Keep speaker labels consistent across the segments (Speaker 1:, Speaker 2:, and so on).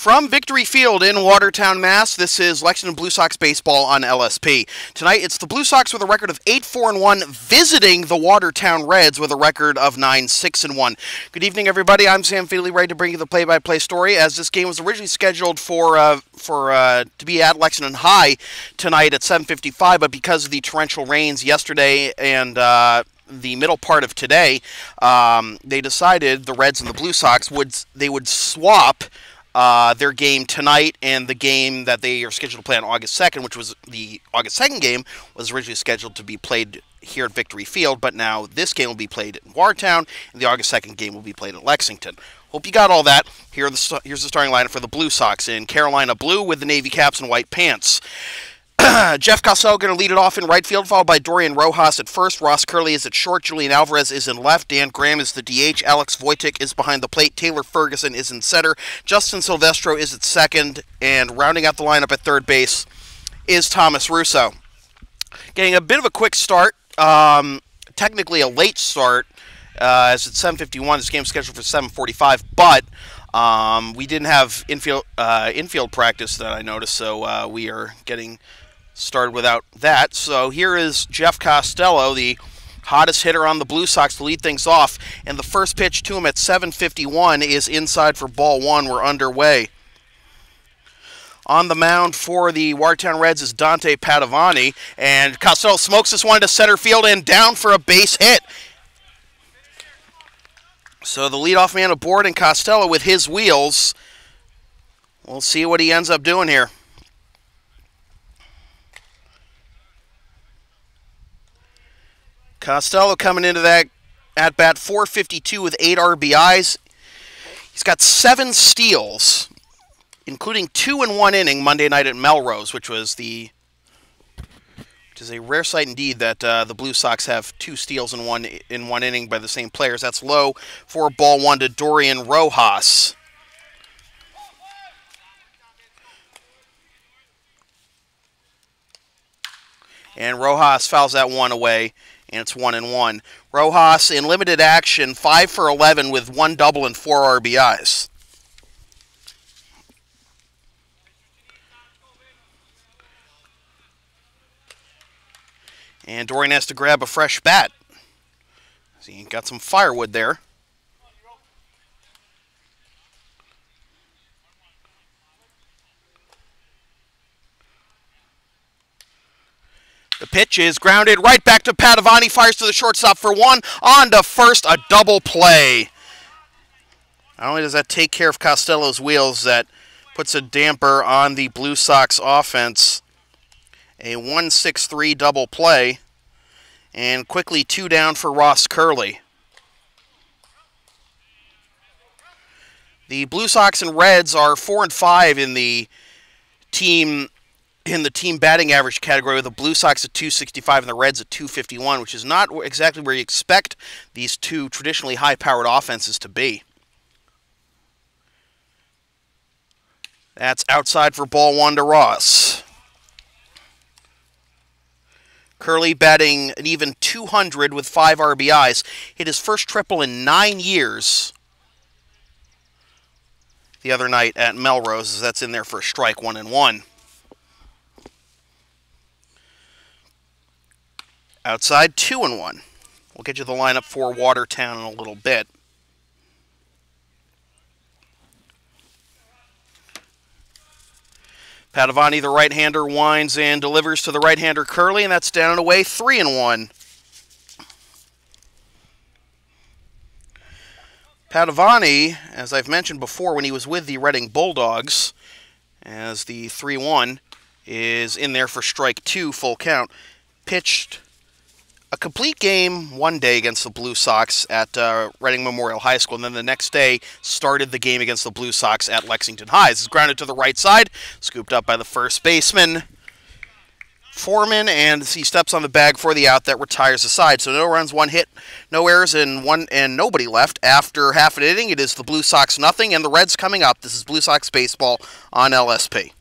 Speaker 1: From Victory Field in Watertown, Mass., this is Lexington Blue Sox baseball on LSP. Tonight, it's the Blue Sox with a record of 8-4-1 visiting the Watertown Reds with a record of 9-6-1. Good evening, everybody. I'm Sam Feely, ready to bring you the play-by-play story, as this game was originally scheduled to be at Lexington High tonight at 7:55, but because of the torrential rains yesterday and the middle part of today, they decided, the Reds and the Blue Sox, would swap their game tonight, and the game that they are scheduled to play on August 2nd, which was the August 2nd game, was originally scheduled to be played here at Victory Field, but now this game will be played in Watertown, and the August 2nd game will be played at Lexington. Hope you got all that. Here's the starting lineup for the Blue Sox in Carolina blue with the navy caps and white pants. Jeff Costello going to lead it off in right field, followed by Dorian Rojas at first. Ross Curley is at short. Julian Alvarez is in left. Dan Graham is the DH. Alex Wojcik is behind the plate. Taylor Ferguson is in center. Justin Silvestro is at second. And rounding out the lineup at third base is Thomas Russo. Getting a bit of a quick start. Technically a late start, as it's 7:51. This game's scheduled for 7:45, but we didn't have infield practice that I noticed, so we are getting started without that. So here is Jeff Costello, the hottest hitter on the Blue Sox, to lead things off. And the first pitch to him at 7:51 is inside for ball one. We're underway. On the mound for the Watertown Reds is Dante Padovani. And Costello smokes this one to center field and down for a base hit. So the leadoff man aboard, and Costello with his wheels. We'll see what he ends up doing here. Costello coming into that at-bat, .452 with 8 RBIs. He's got 7 steals, including 2 in 1 inning Monday night at Melrose, which is a rare sight indeed that the Blue Sox have 2 steals in one inning by the same players. That's low for ball one to Dorian Rojas. And Rojas fouls that one away, and it's 1-1. Rojas in limited action, 5 for 11 with 1 double and 4 RBIs. And Dorian has to grab a fresh bat. See, he got some firewood there. The pitch is grounded right back to Padovani. Fires to the shortstop for 1. On to first, a double play. Not only does that take care of Costello's wheels, that puts a damper on the Blue Sox offense. A 1-6-3 double play, and quickly 2 down for Ross Curley. The Blue Sox and Reds are 4 and 5 in the team batting average category, with the Blue Sox at .265 and the Reds at .251, which is not exactly where you expect these two traditionally high-powered offenses to be. That's outside for ball one to Ross. Curley batting an even .200 with 5 RBIs. Hit his first triple in 9 years the other night at Melrose. That's in there for a strike, 1-1. Outside, 2-1. We'll get you the lineup for Watertown in a little bit. Padovani, the right-hander, winds and delivers to the right-hander Curley, and that's down and away, 3-1. Padovani, as I've mentioned before, when he was with the Reading Bulldogs, as the 3-1 is in there for strike 2, full count, pitched a complete game one day against the Blue Sox at Reading Memorial High School, and then the next day started the game against the Blue Sox at Lexington High. This is grounded to the right side, scooped up by the first baseman, Foreman, and he steps on the bag for the out that retires the side. So no runs, 1 hit, no errors, and nobody left. After half an inning, it is the Blue Sox nothing, and the Reds coming up. This is Blue Sox baseball on LSP.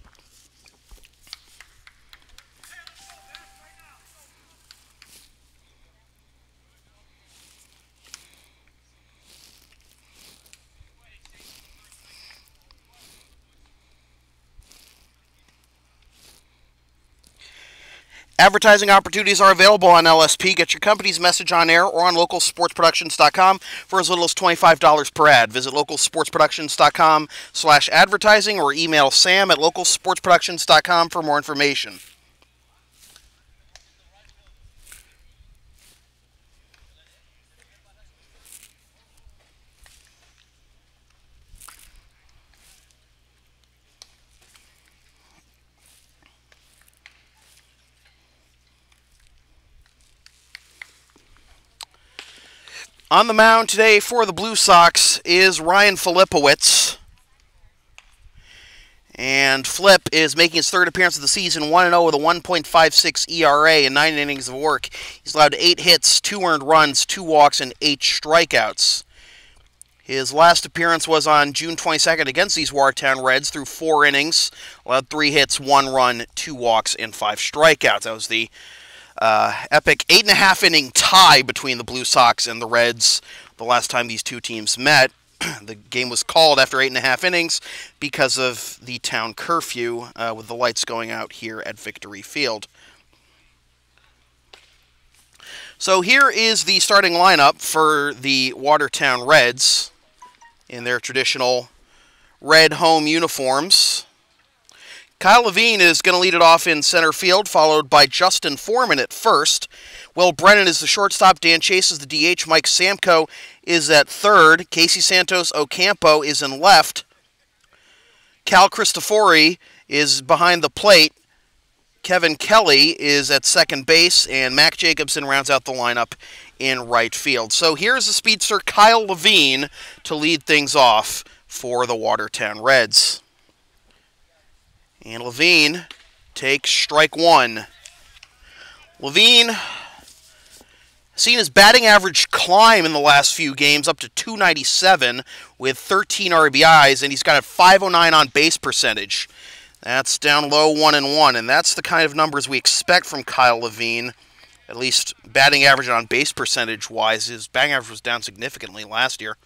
Speaker 1: Advertising opportunities are available on LSP. Get your company's message on air or on localsportsproductions.com for as little as $25 per ad. Visit localsportsproductions.com/advertising or email sam@localsportsproductions.com for more information. On the mound today for the Blue Sox is Ryan Filipowicz. And Flip is making his third appearance of the season, 1-0 with a 1.56 ERA in 9 innings of work. He's allowed 8 hits, 2 earned runs, 2 walks, and 8 strikeouts. His last appearance was on June 22nd against these Watertown Reds through 4 innings. Allowed 3 hits, 1 run, 2 walks, and 5 strikeouts. That was the epic 8.5-inning tie between the Blue Sox and the Reds the last time these two teams met. The game was called after 8.5 innings because of the town curfew with the lights going out here at Victory Field. So here is the starting lineup for the Watertown Reds in their traditional red home uniforms. Kyle Levine is going to lead it off in center field, followed by Justin Foreman at first. Will Brennan is the shortstop. Dan Chase is the DH. Mike Samko is at third. Casey Santos Ocampo is in left. Cal Cristofori is behind the plate. Kevin Kelly is at second base, and Mac Jacobson rounds out the lineup in right field. So here's the speedster Kyle Levine to lead things off for the Watertown Reds. And Levine takes strike one. Levine seen his batting average climb in the last few games up to .297 with 13 RBIs, and he's got a .509 on base percentage. That's down low 1-1, and that's the kind of numbers we expect from Kyle Levine, at least batting average and on base percentage-wise. His batting average was down significantly last year.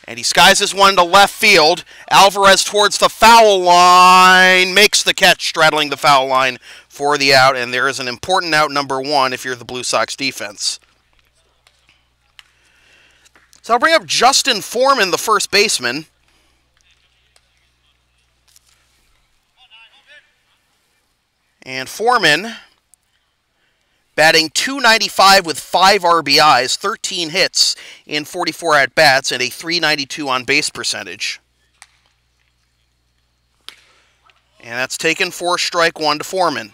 Speaker 1: And he skies this one to left field. Alvarez towards the foul line. Makes the catch straddling the foul line for the out. And there is an important out, number 1, if you're the Blue Sox defense. So I'll bring up Justin Foreman, the first baseman. And Foreman batting .295 with 5 RBIs, 13 hits in 44 at-bats, and a .392 on-base percentage. And that's taken for strike one to Foreman.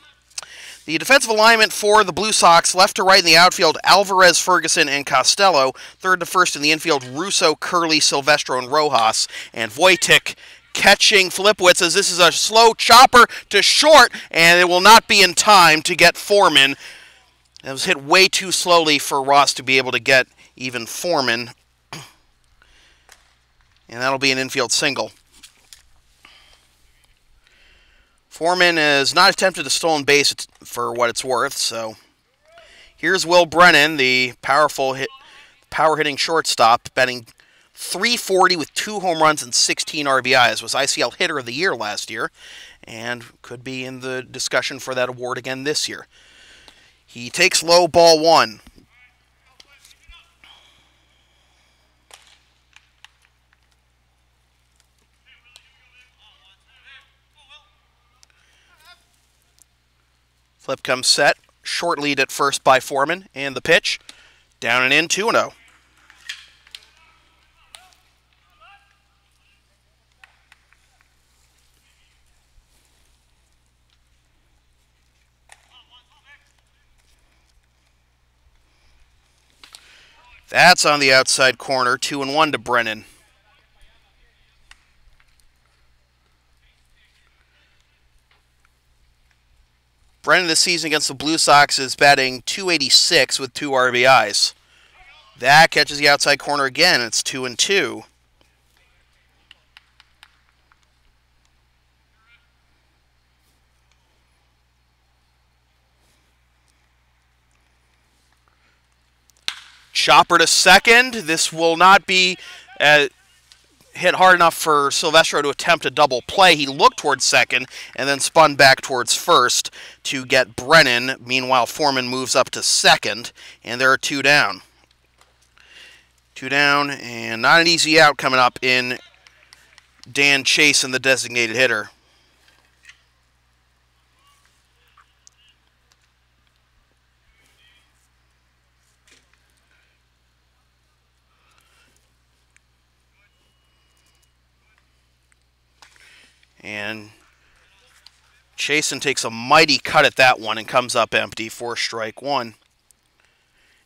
Speaker 1: The defensive alignment for the Blue Sox, left to right in the outfield, Alvarez, Ferguson, and Costello. Third to first in the infield, Russo, Curley, Silvestro, and Rojas. And Wojtik catching Filipowicz as this is a slow chopper to short, and it will not be in time to get Foreman. It was hit way too slowly for Ross to be able to get even Foreman. And that'll be an infield single. Foreman has not attempted a stolen base for what it's worth, so here's Will Brennan, the power-hitting shortstop, batting .340 with 2 home runs and 16 RBIs. Was ICL Hitter of the Year last year, and could be in the discussion for that award again this year. He takes low, ball 1. Flip comes set. Short lead at first by Foreman. And the pitch. Down and in, 2-0. That's on the outside corner, 2-1 to Brennan. Brennan this season against the Blue Sox is batting .286 with 2 RBIs. That catches the outside corner again. It's 2-2. Chopper to second. This will not be hit hard enough for Silvestro to attempt a double play. He looked towards second and then spun back towards first to get Brennan. Meanwhile, Foreman moves up to second, and there are two down. Two down, and not an easy out coming up in Dan Chasen, the designated hitter. And Chasen takes a mighty cut at that one and comes up empty for strike one.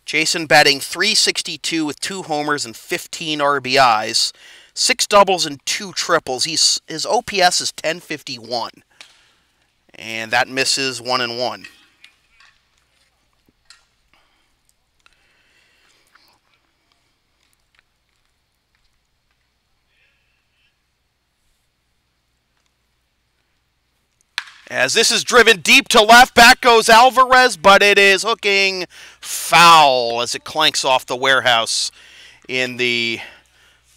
Speaker 1: Chasen batting .362 with 2 homers and 15 RBIs, 6 doubles and 2 triples. His OPS is .1051, and that misses 1-1. As this is driven deep to left, back goes Alvarez, but it is hooking foul as it clanks off the warehouse in the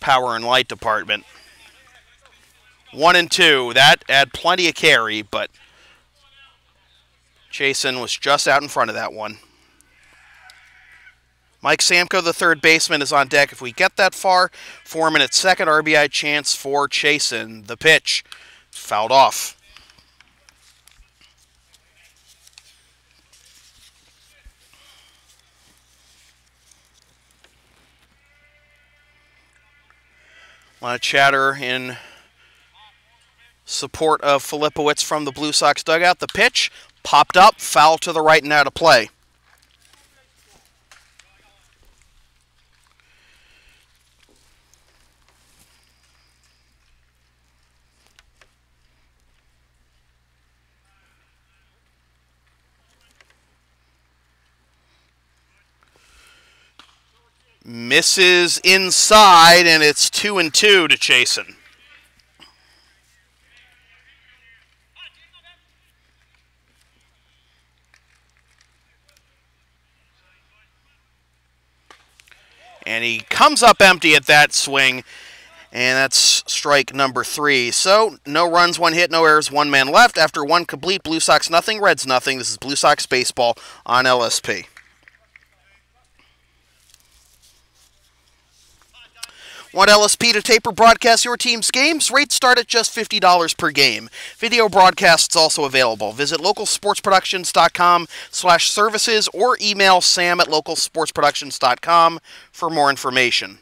Speaker 1: power and light department. 1-2. That had plenty of carry, but Chasen was just out in front of that one. Mike Samko, the third baseman, is on deck. If we get that far, Foreman at second, RBI chance for Chasen. The pitch, fouled off. A lot of chatter in support of Filipowicz from the Blue Sox dugout. The pitch popped up, foul to the right and out of play. Misses inside, and it's 2-2 to Chasen. And he comes up empty at that swing, and that's strike number 3. So, no runs, 1 hit, no errors, 1 man left. After 1 complete, Blue Sox nothing, Reds nothing. This is Blue Sox baseball on LSP. Want LSP to tape or broadcast your team's games? Rates start at just $50 per game. Video broadcasts also available. Visit localsportsproductions.com/services or email sam@localsportsproductions.com for more information.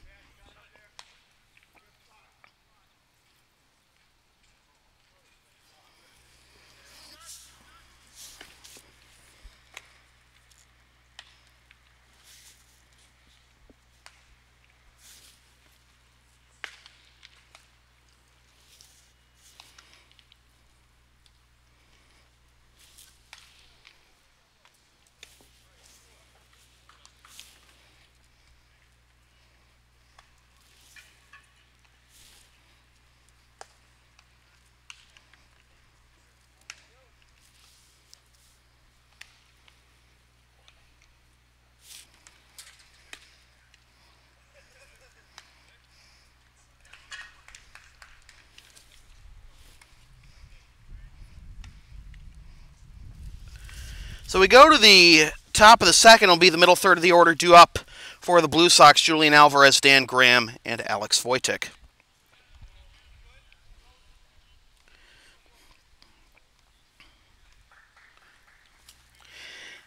Speaker 1: So we go to the top of the second. It'll be the middle third of the order, due up for the Blue Sox: Julian Alvarez, Dan Graham, and Alex Wojcik.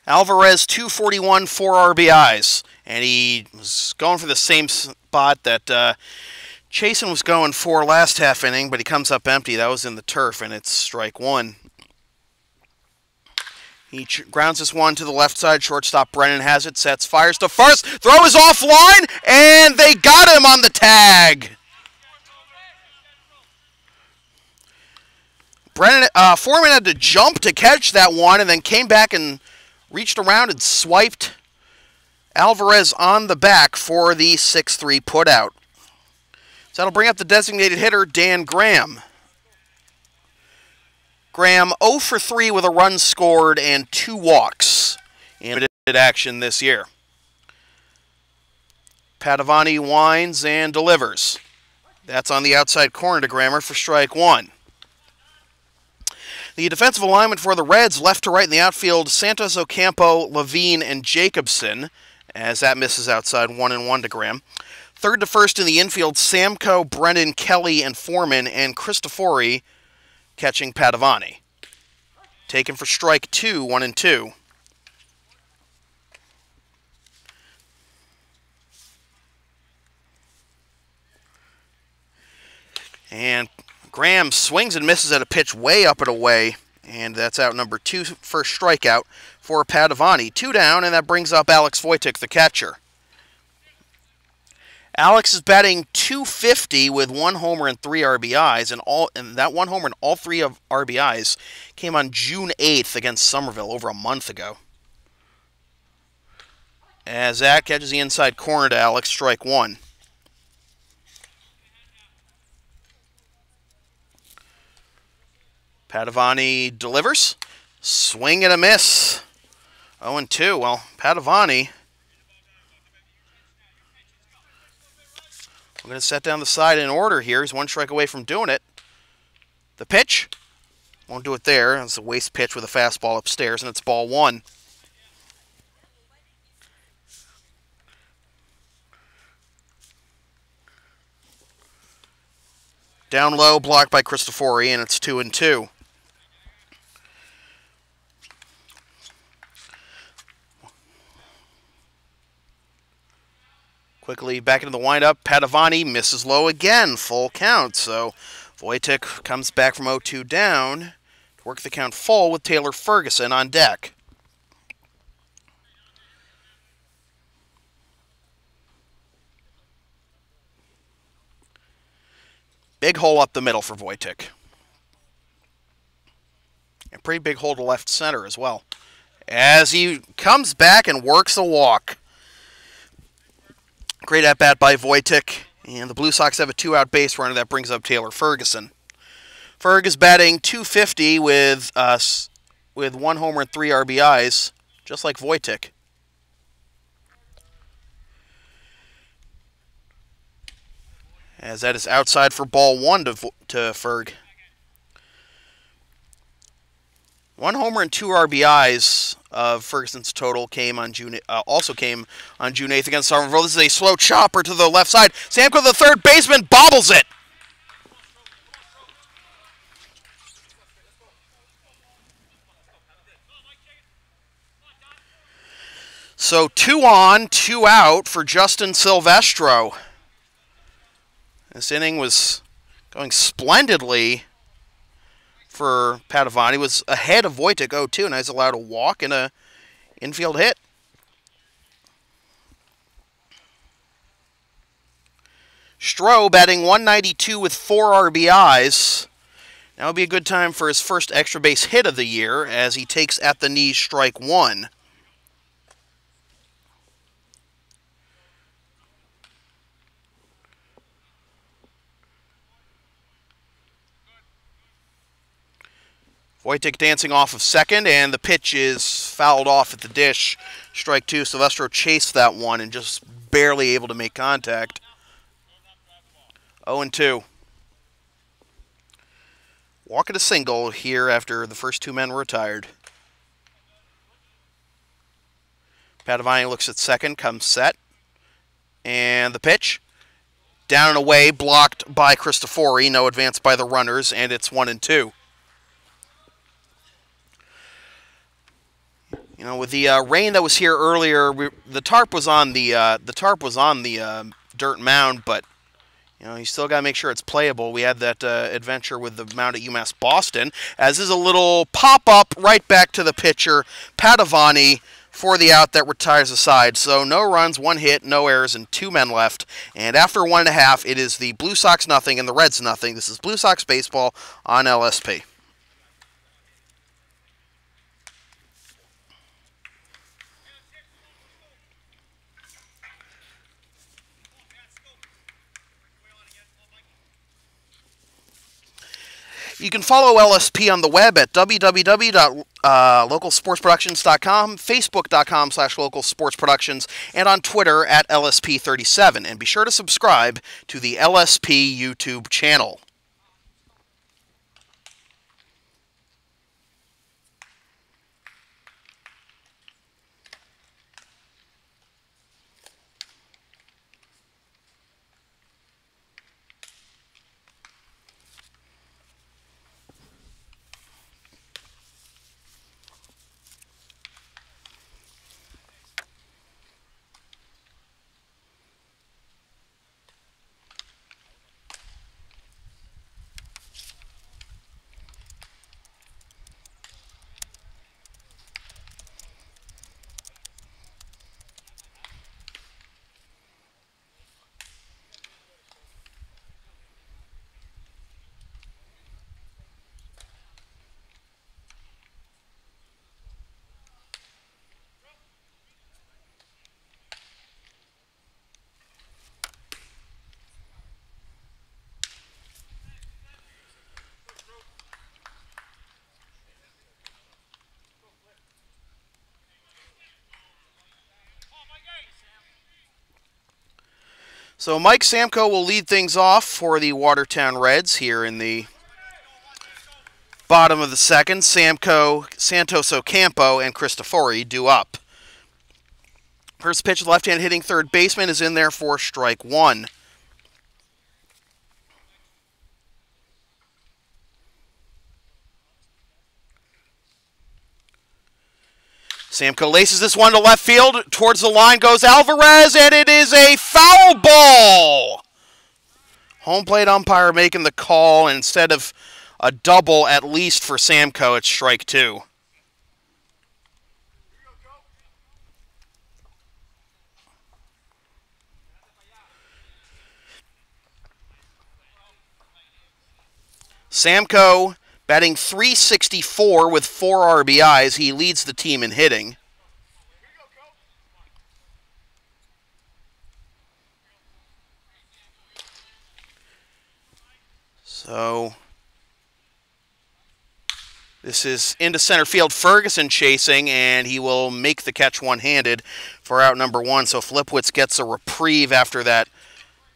Speaker 1: Alvarez, 241, 4 RBIs. And he was going for the same spot that Chasen was going for last half inning, but he comes up empty. That was in the turf, and it's strike 1. He grounds this one to the left side. Shortstop Brennan has it, sets, fires to first. Throw is offline, and they got him on the tag. Foreman had to jump to catch that one, and then came back and reached around and swiped Alvarez on the back for the 6-3 putout. So that'll bring up the designated hitter, Dan Graham. Graham 0 for 3 with a run scored and 2 walks in action this year. Padavani winds and delivers. That's on the outside corner to Grammer for strike one. The defensive alignment for the Reds, left to right in the outfield, Santos, Ocampo, Levine, and Jacobson, as that misses outside 1-1 to Graham. Third to first in the infield, Samco, Brennan, Kelly, and Foreman, and Cristofori catching Padavani. Taken for strike two, 1-2. And Graham swings and misses at a pitch way up and away, and that's out number two, first strikeout for Padavani. 2 down, and that brings up Alex Wojtek, the catcher. Alex is batting .250 with 1 homer and 3 RBIs, and that 1 homer and all 3 of RBIs came on June 8th against Somerville over a month ago. As that catches the inside corner to Alex, strike one. Padavani delivers. Swing and a miss. 0-2. Well, Padavani, we're going to set down the side in order here. He's 1 strike away from doing it. The pitch. Won't do it there. It's a waste pitch with a fastball upstairs, and it's ball one. Down low, blocked by Cristofori, and it's 2-2. Quickly back into the windup. Padavani misses low again. Full count. So Wojtek comes back from 0-2 down to work the count full with Taylor Ferguson on deck. Big hole up the middle for Wojtek. A pretty big hole to left center as well, as he comes back and works a walk. Great at-bat by Wojtek, and the Blue Sox have a 2-out base runner that brings up Taylor Ferguson. Ferg is batting .250 with 1 homer and 3 RBIs, just like Wojtek. As that is outside for ball one to Ferg. 1 homer and 2 RBIs of Ferguson's total also came on June 8th against Somerville. This is a slow chopper to the left side. Samco, the third baseman, bobbles it. So 2 on, 2 out for Justin Silvestro. This inning was going splendidly for Padavani. Was ahead of Wojtek 0-2, and has allowed a walk and a infield hit. Stroh batting .192 with 4 RBIs. Now would be a good time for his first extra base hit of the year, as he takes at the knees strike one. Wojtek dancing off of second, and the pitch is fouled off at the dish. Strike two. Silvestro chased that one and just barely able to make contact. 0-2. Walking a single here after the first 2 men were retired. Padavani looks at second, comes set. And the pitch. Down and away, blocked by Cristofori. No advance by the runners, and it's 1-2. You know, with the rain that was here earlier, the tarp was on the dirt mound, but you know, you still got to make sure it's playable. We had that adventure with the mound at UMass Boston, as is a little pop-up right back to the pitcher, Padavani, for the out that retires the side. So no runs, 1 hit, no errors, and 2 men left. And after 1.5, it is the Blue Sox nothing and the Reds nothing. This is Blue Sox baseball on LSP. You can follow LSP on the web at www.lsp.com. localsportsproductions.com, facebook.com/localsportsproductions, and on Twitter at LSP37. And be sure to subscribe to the LSP YouTube channel. So Mike Samko will lead things off for the Watertown Reds here in the bottom of the second. Samko, Santos Ocampo, and Cristofori due up. First pitch, the left-hand hitting third baseman is in there for strike one. Samko laces this one to left field. Towards the line goes Alvarez, and it is a foul ball. Home plate umpire making the call, and instead of a double, at least for Samko, it's strike two. Samko batting .364 with 4 RBIs. He leads the team in hitting. So this is into center field. Ferguson chasing, and he will make the catch one-handed for out number one. So Flipwitz gets a reprieve after that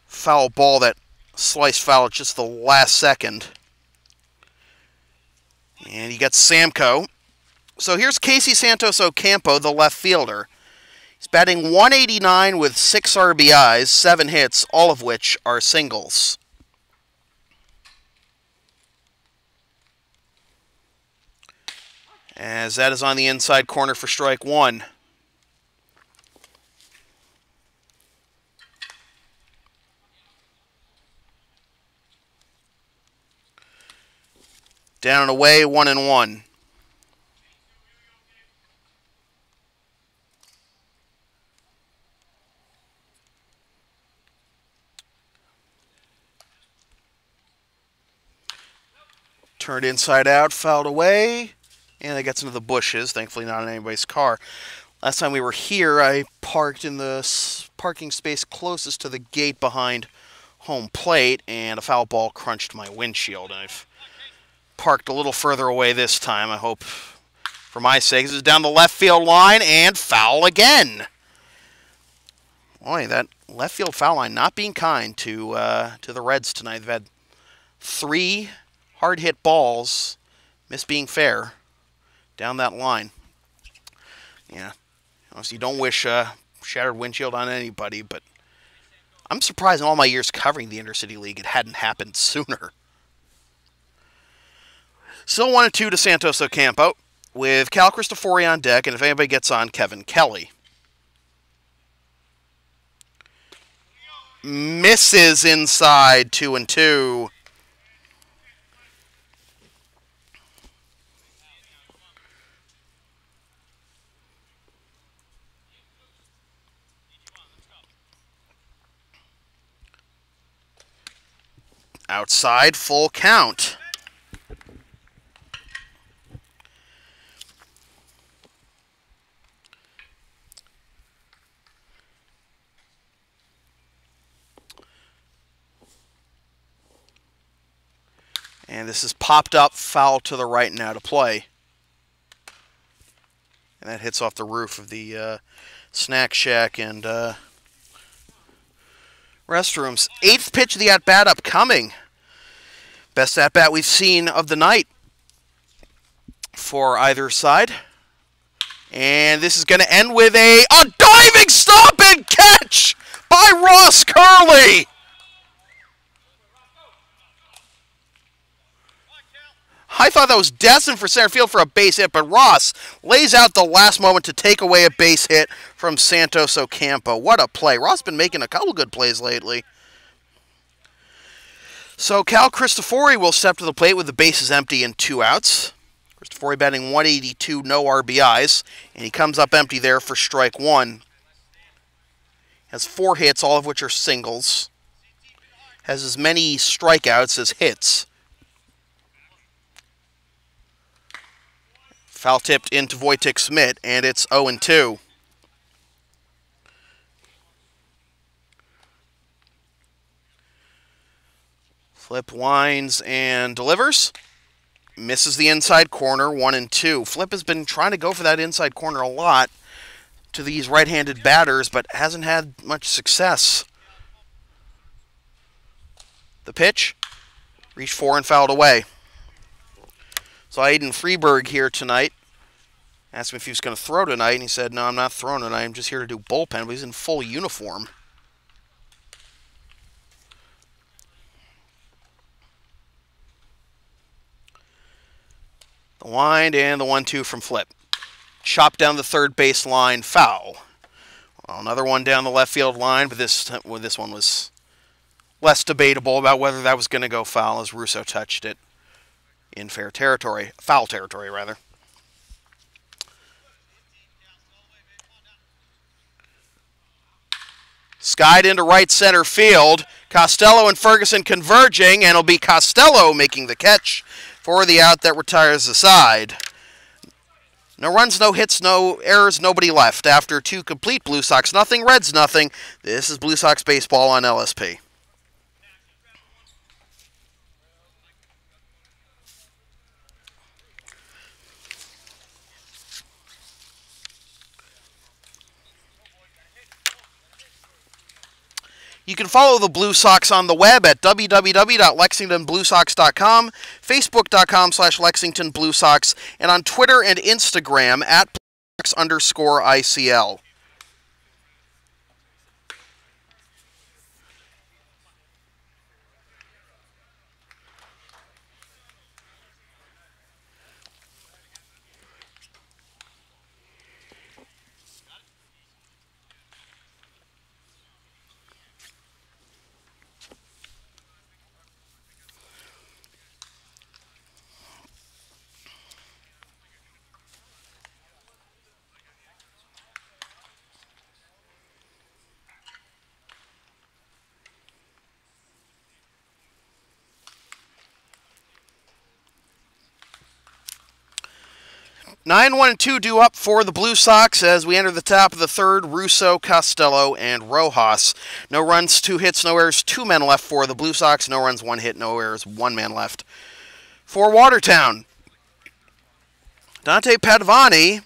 Speaker 1: foul ball, that sliced foul at just the last second. And he gets Samko. So here's Casey Santos Ocampo, the left fielder. He's batting .189 with 6 RBIs, 7 hits, all of which are singles. As that is on the inside corner for strike one. Down and away, 1-1. Turned inside out, fouled away, and it gets into the bushes. Thankfully not in anybody's car. Last time we were here, I parked in the parking space closest to the gate behind home plate, and a foul ball crunched my windshield. I've parked a little further away this time. I hope, for my sake, this is down the left field line, and foul again. Boy, that left field foul line not being kind to the Reds tonight. They've had 3 hard-hit balls, miss being fair, down that line. Yeah, honestly, you don't wish a shattered windshield on anybody, but I'm surprised in all my years covering the Intercity League it hadn't happened sooner. Still 1-2 to Santos Ocampo, with Cal Cristofori on deck, and if anybody gets on, Kevin Kelly. Misses inside, 2-2. Outside, full count. And this is popped up, foul to the right now to play. And that hits off the roof of the snack shack and restrooms. 8th pitch of the at-bat upcoming. Best at-bat we've seen of the night for either side. And this is going to end with a diving stop and catch by Ross Curley. I thought that was destined for center field for a base hit, but Ross lays out the last moment to take away a base hit from Santos Ocampo. What a play. Ross has been making a couple good plays lately. So Cal Cristofori will step to the plate with the bases empty and 2 outs. Cristofori batting 182, no RBIs, and he comes up empty there for strike 1. Has 4 hits, all of which are singles. Has as many strikeouts as hits. Foul tipped into Wojtek Smith, and it's 0-2. Flip winds and delivers. Misses the inside corner, 1-2. Flip has been trying to go for that inside corner a lot to these right-handed batters, but hasn't had much success. The pitch, reached 4 and fouled away. So Aiden Freeberg here tonight. Asked him if he was going to throw tonight, and he said, no, I'm not throwing tonight. I'm just here to do bullpen, but he's in full uniform. The wind and the 1-2 from Flip. Chopped down the third base line, foul. Well, another one down the left field line, but this one was less debatable about whether that was going to go foul as Russo touched it in foul territory, rather. Skied into right center field. Costello and Ferguson converging, and it'll be Costello making the catch for the out that retires the side. No runs, no hits, no errors, nobody left. After 2 complete Blue Sox nothing, Reds nothing. This is Blue Sox baseball on LSP. You can follow the Blue Sox on the web at www.lexingtonbluesox.com, facebook.com/LexingtonBlueSox, and on Twitter and Instagram at @BlueSox_ICL. Nine, 1-2 due up for the Blue Sox as we enter the top of the third. Russo, Costello, and Rojas. No runs, 2 hits, no errors, 2 men left for the Blue Sox. No runs, 1 hit, no errors, 1 man left for Watertown. Dante Padovani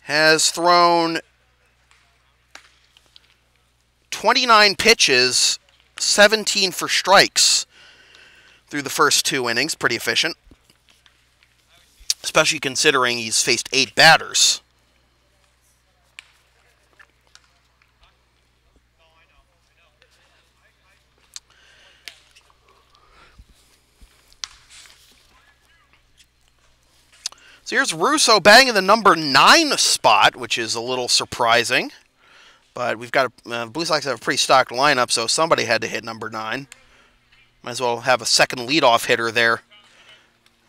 Speaker 1: has thrown 29 pitches, 17 for strikes through the first 2 innings. Pretty efficient, especially considering he's faced 8 batters. So here's Russo batting in the number 9 spot, which is a little surprising. But we've got Blue Sox have a pretty stocked lineup, so somebody had to hit number 9. Might as well have a second leadoff hitter there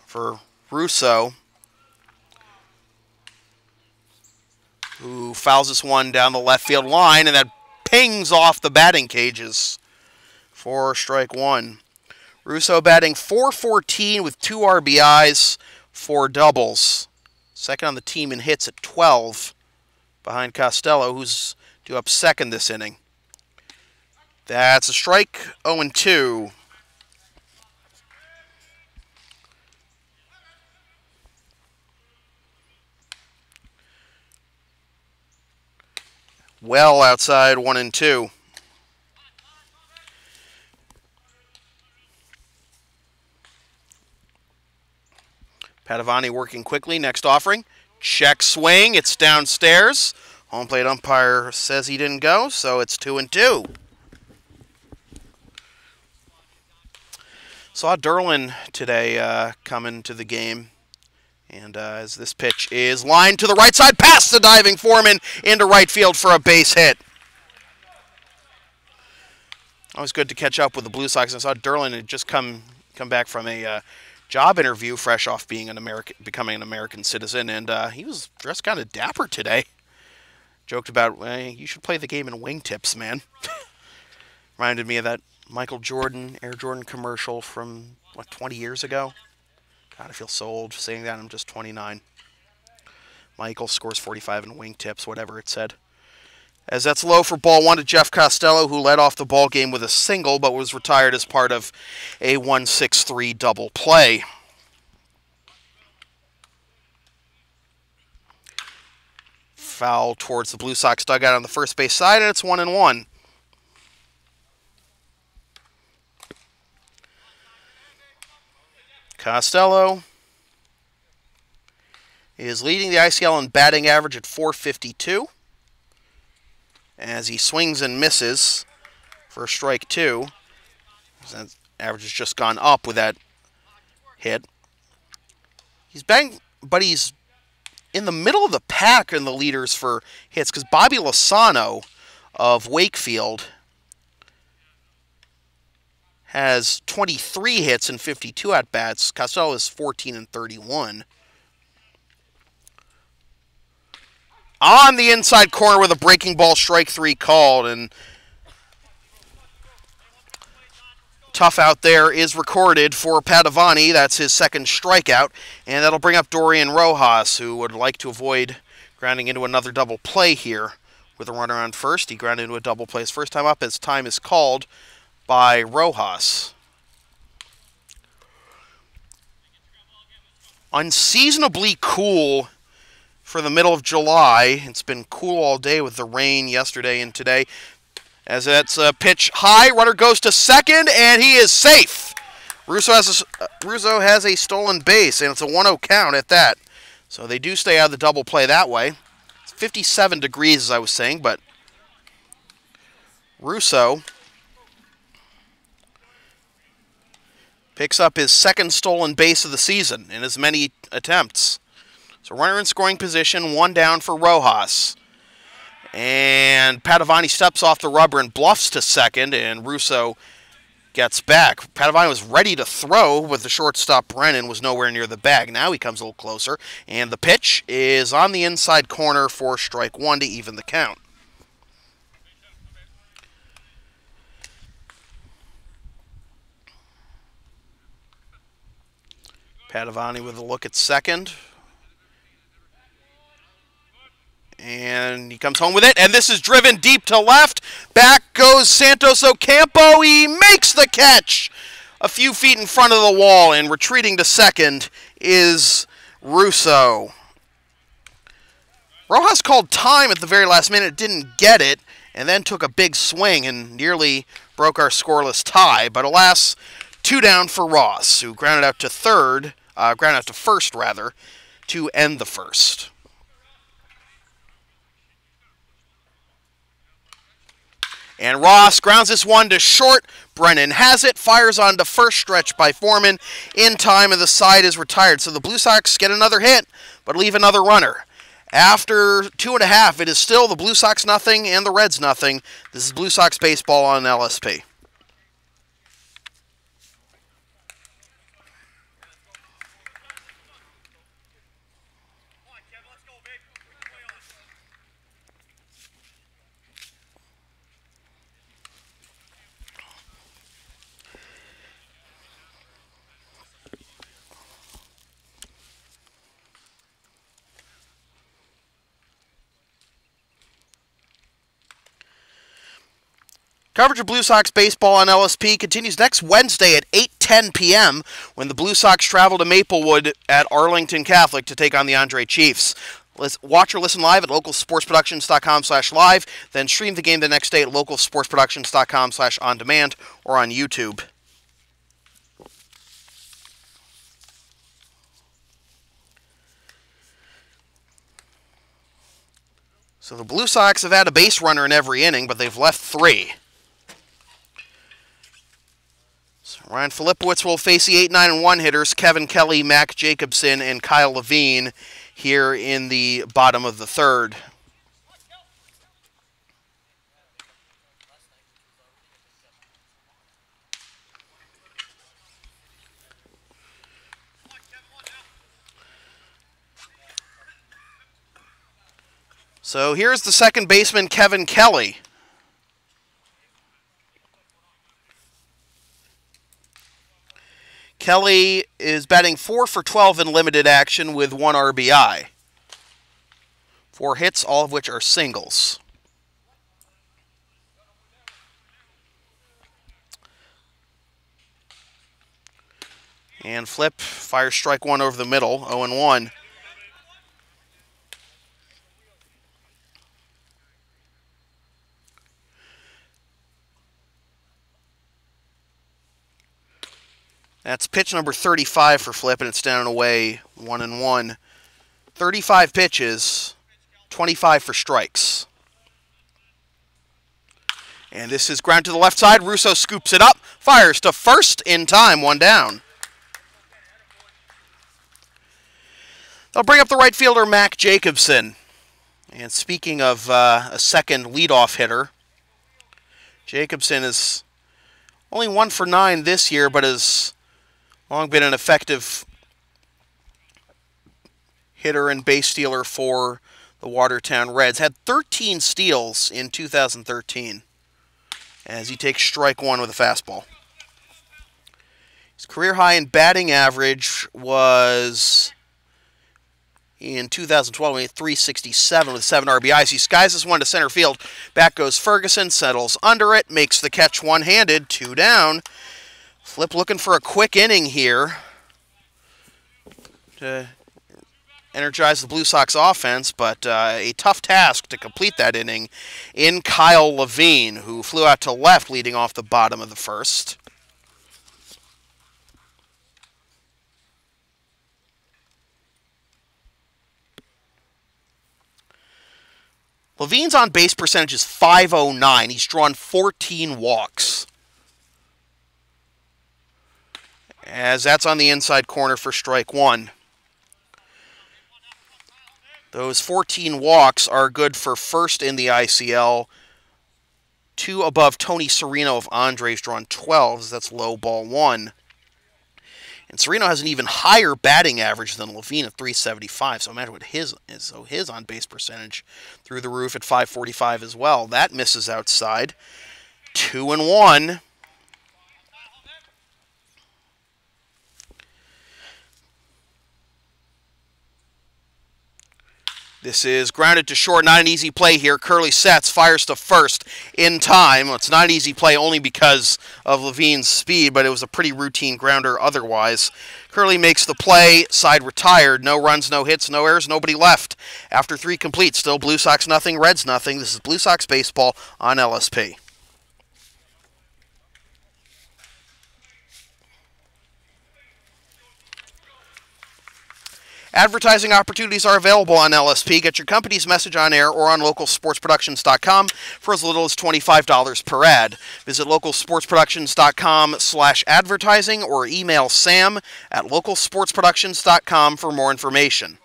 Speaker 1: for Russo, who fouls this one down the left field line, and that pings off the batting cages for strike 1. Russo batting .414 with 2 RBIs, 4 doubles. Second on the team in hits at 12, behind Costello, who's due up second this inning. That's a strike, 0-2. well outside 1-2. Padavani working quickly. Next offering. Check swing. It's downstairs. Home plate umpire says he didn't go, so it's 2-2. Saw Derlin today coming to the game. And as this pitch is lined to the right side, past the diving Foreman into right field for a base hit. Always good to catch up with the Blue Sox. I saw Derlin had just come back from a job interview, fresh off being becoming an American citizen, and he was dressed kind of dapper today. Joked about, hey, you should play the game in wingtips, man. Reminded me of that Michael Jordan, Air Jordan commercial from, 20 years ago? God, I feel so old saying that. I'm just 29. Michael scores 45 in wingtips, whatever it said. As that's low for ball one to Jeff Costello, who led off the ball game with a single, but was retired as part of a 1-6-3 double play. Foul towards the Blue Sox dugout on the first base side, and it's 1-1. Costello is leading the ICL in batting average at .452. As he swings and misses for strike two. That average has just gone up with that hit. He's banged, but he's in the middle of the pack in the leaders for hits, because Bobby Lozano of Wakefield has 23 hits and 52 at-bats. Costello is 14 and 31. On the inside corner with a breaking ball, strike three called, and tough out there is recorded for Padavani. That's his second strikeout, and that'll bring up Dorian Rojas, who would like to avoid grounding into another double play here with a runner on first. He grounded into a double play his first time up, as time is called by Rojas. Unseasonably cool for the middle of July. It's been cool all day with the rain yesterday and today. As that's a pitch high, runner goes to second, and he is safe. Russo has a stolen base, and it's a 1-0 count at that. So they do stay out of the double play that way. It's 57 degrees, as I was saying, but Russo picks up his second stolen base of the season in as many attempts. So runner in scoring position, one down for Rojas. And Padavani steps off the rubber and bluffs to second, and Russo gets back. Padavani was ready to throw, but the shortstop Brennan was nowhere near the bag. Now he comes a little closer, and the pitch is on the inside corner for strike one to even the count. Padavani with a look at second. And he comes home with it, and this is driven deep to left. Back goes Santos Ocampo. He makes the catch a few feet in front of the wall, and retreating to second is Russo. Rojas called time at the very last minute, didn't get it, and then took a big swing and nearly broke our scoreless tie. But alas, two down for Ross, who grounded out to first, to end the first. And Ross grounds this one to short. Brennan has it, fires on to first, stretch by Foreman in time, and the side is retired. So the Blue Sox get another hit, but leave another runner. After 2.5, it is still the Blue Sox nothing and the Reds nothing. This is Blue Sox baseball on LSP. Coverage of Blue Sox baseball on LSP continues next Wednesday at 8:10 p.m. when the Blue Sox travel to Maplewood at Arlington Catholic to take on the Andre Chiefs. Watch or listen live at localsportsproductions.com/live. Then stream the game the next day at localsportsproductions.com/on-demand or on YouTube. So the Blue Sox have had a base runner in every inning, but they've left 3. So Ryan Filipowicz will face the 8-9-1 hitters, Kevin Kelly, Mac Jacobson, and Kyle Levine here in the bottom of the 3rd. So here's the second baseman, Kevin Kelly. Kelly is batting 4 for 12 in limited action with 1 RBI. 4 hits, all of which are singles. And Flip fires strike 1 over the middle, 0-1. That's pitch number 35 for Flip, and it's down and away, 1-1. 35 pitches, 25 for strikes. And this is ground to the left side. Russo scoops it up, fires to first in time, 1 down. They'll bring up the right fielder, Mac Jacobson. And speaking of a second leadoff hitter, Jacobson is only 1 for 9 this year, but has long been an effective hitter and base stealer for the Watertown Reds. Had 13 steals in 2013 as he takes strike 1 with a fastball. His career high in batting average was in 2012, he had 367 with 7 RBIs. He skies this one to center field. Back goes Ferguson, settles under it, makes the catch one-handed, 2 down. Flip looking for a quick inning here to energize the Blue Sox offense, but a tough task to complete that inning in Kyle Levine, who flew out to left leading off the bottom of the 1st. Levine's on-base percentage is .509. He's drawn 14 walks. As that's on the inside corner for strike 1. Those 14 walks are good for first in the ICL. 2 above Tony Serino of Andres, drawn 12. That's low ball 1. And Serino has an even higher batting average than Levine at 375. So imagine what his is. So his on-base percentage through the roof at .545 as well. That misses outside. 2-1. This is grounded to short, not an easy play here. Curley sets, fires to first in time. Well, it's not an easy play only because of Levine's speed, but it was a pretty routine grounder otherwise. Curley makes the play, side retired. No runs, no hits, no errors, nobody left. After 3 complete, still Blue Sox nothing, Reds nothing. This is Blue Sox baseball on LSP. Advertising opportunities are available on LSP. Get your company's message on air or on localsportsproductions.com for as little as $25 per ad. Visit localsportsproductions.com/advertising or email Sam at localsportsproductions.com for more information.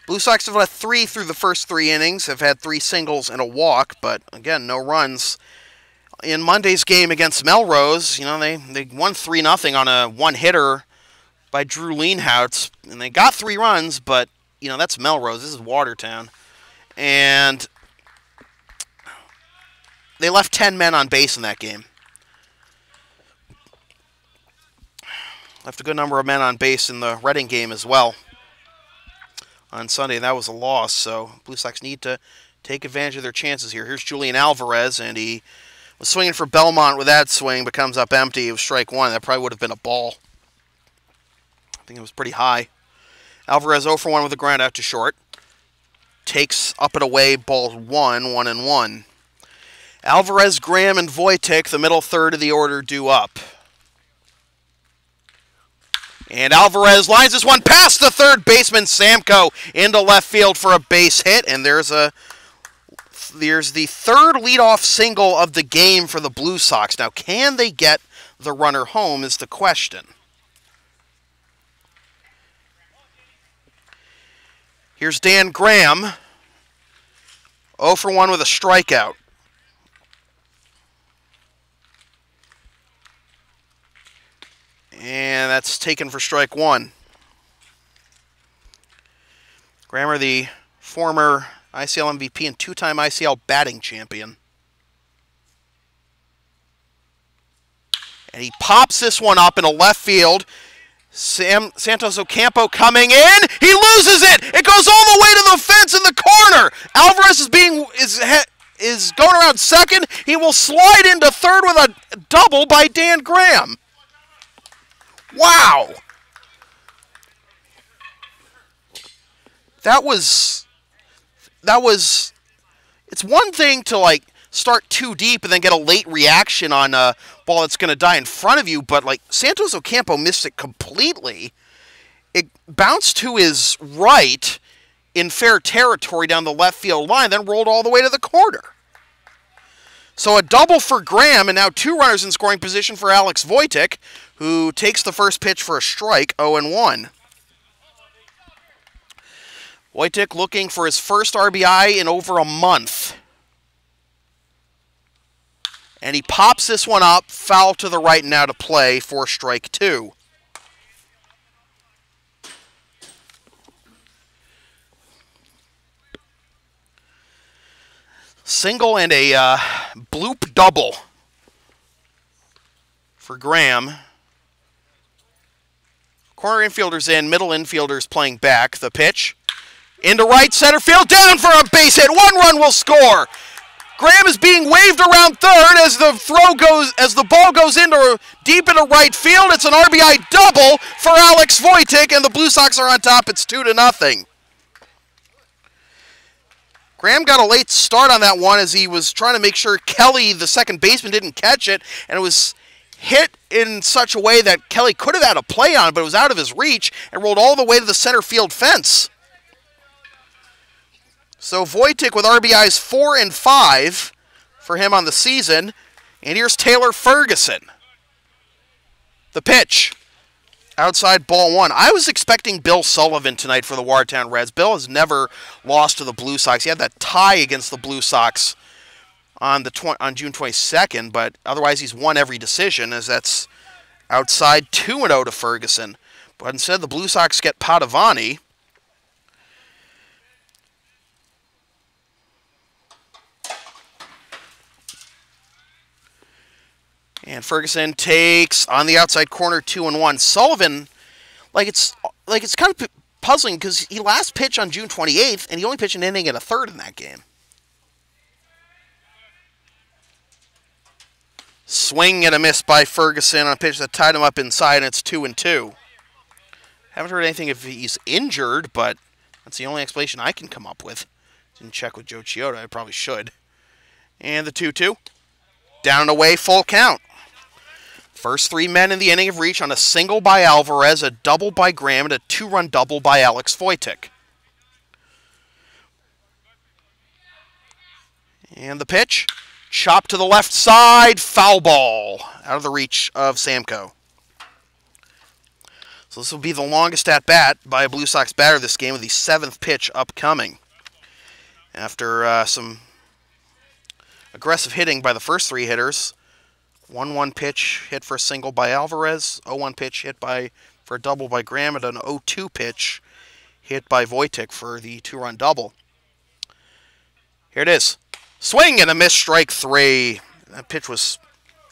Speaker 1: Blue Sox have left 3 through the first 3 innings, have had 3 singles and a walk, but again, no runs. in Monday's game against Melrose, you know, they won 3-0 on a one-hitter by Drew Leanhout, and they got 3 runs, but, you know, that's Melrose. This is Watertown. And they left 10 men on base in that game. Left a good number of men on base in the Reading game as well on Sunday. That was a loss, so Blue Sox need to take advantage of their chances here. Here's Julian Alvarez, and he was swinging for Belmont with that swing, but comes up empty. It was strike 1. That probably would have been a ball. I think it was pretty high. Alvarez 0 for 1 with a ground out to short. Takes up and away, ball 1, 1-1. Alvarez, Graham, and Wojtek, the middle third of the order, due up. And Alvarez lines this one past the third baseman, Samko, into left field for a base hit. And there's the third leadoff single of the game for the Blue Sox. Now, can they get the runner home is the question. Here's Dan Graham, 0 for 1 with a strikeout. And that's taken for strike 1. Grammer, the former ICL MVP and 2-time ICL batting champion. And he pops this one up into left field. Santos Ocampo coming in. He loses it. It goes all the way to the fence in the corner. Alvarez is going around second. He will slide into third with a double by Dan Graham. Wow. That was it's one thing to like start too deep and then get a late reaction on a ball that's going to die in front of you, but like Santos Ocampo missed it completely. It bounced to his right in fair territory down the left field line, then rolled all the way to the corner. So a double for Graham, and now 2 runners in scoring position for Alex Wojtek, who takes the first pitch for a strike, 0-1. Wojtek looking for his first RBI in over a month. And he pops this one up, foul to the right, now to play for strike 2. Single and a bloop double for Graham. Corner infielders in, middle infielders playing back. The pitch into right center field, down for a base hit. 1 run will score. Graham is being waved around third as the ball goes deep into right field. It's an RBI double for Alex Wojtek, and the Blue Sox are on top. It's 2-0. Graham got a late start on that one as he was trying to make sure Kelly, the second baseman, didn't catch it, and it was hit in such a way that Kelly could have had a play on, but it was out of his reach and rolled all the way to the center field fence. So Wojtek with RBIs 4 and 5 for him on the season, and here's Taylor Ferguson. The pitch. Outside ball 1. I was expecting Bill Sullivan tonight for the Watertown Reds. Bill has never lost to the Blue Sox. He had that tie against the Blue Sox on June 22nd, but otherwise he's won every decision, as that's outside 2-0 to Ferguson. But instead the Blue Sox get Padavani. And Ferguson takes on the outside corner 2-1. Sullivan, it's kind of puzzling because he last pitched on June 28th, and he only pitched an inning and a third in that game. Swing and a miss by Ferguson on a pitch that tied him up inside, and it's 2-2. Haven't heard anything if he's injured, but that's the only explanation I can come up with. Didn't check with Joe Chioda. I probably should. And the 2-2. Down and away, full count. First 3 men in the inning have reached on a single by Alvarez, a double by Graham, and a 2-run double by Alex Wojtek. And the pitch, chopped to the left side, foul ball, out of the reach of Samko. So this will be the longest at-bat by a Blue Sox batter this game, with the 7th pitch upcoming. After some Aggressive hitting by the first three hitters. 1-1 pitch hit for a single by Alvarez. 0-1 pitch hit for a double by Graham, and an 0-2 pitch hit by Wojtek for the 2-run double. Here it is. Swing and a miss, strike 3. That pitch was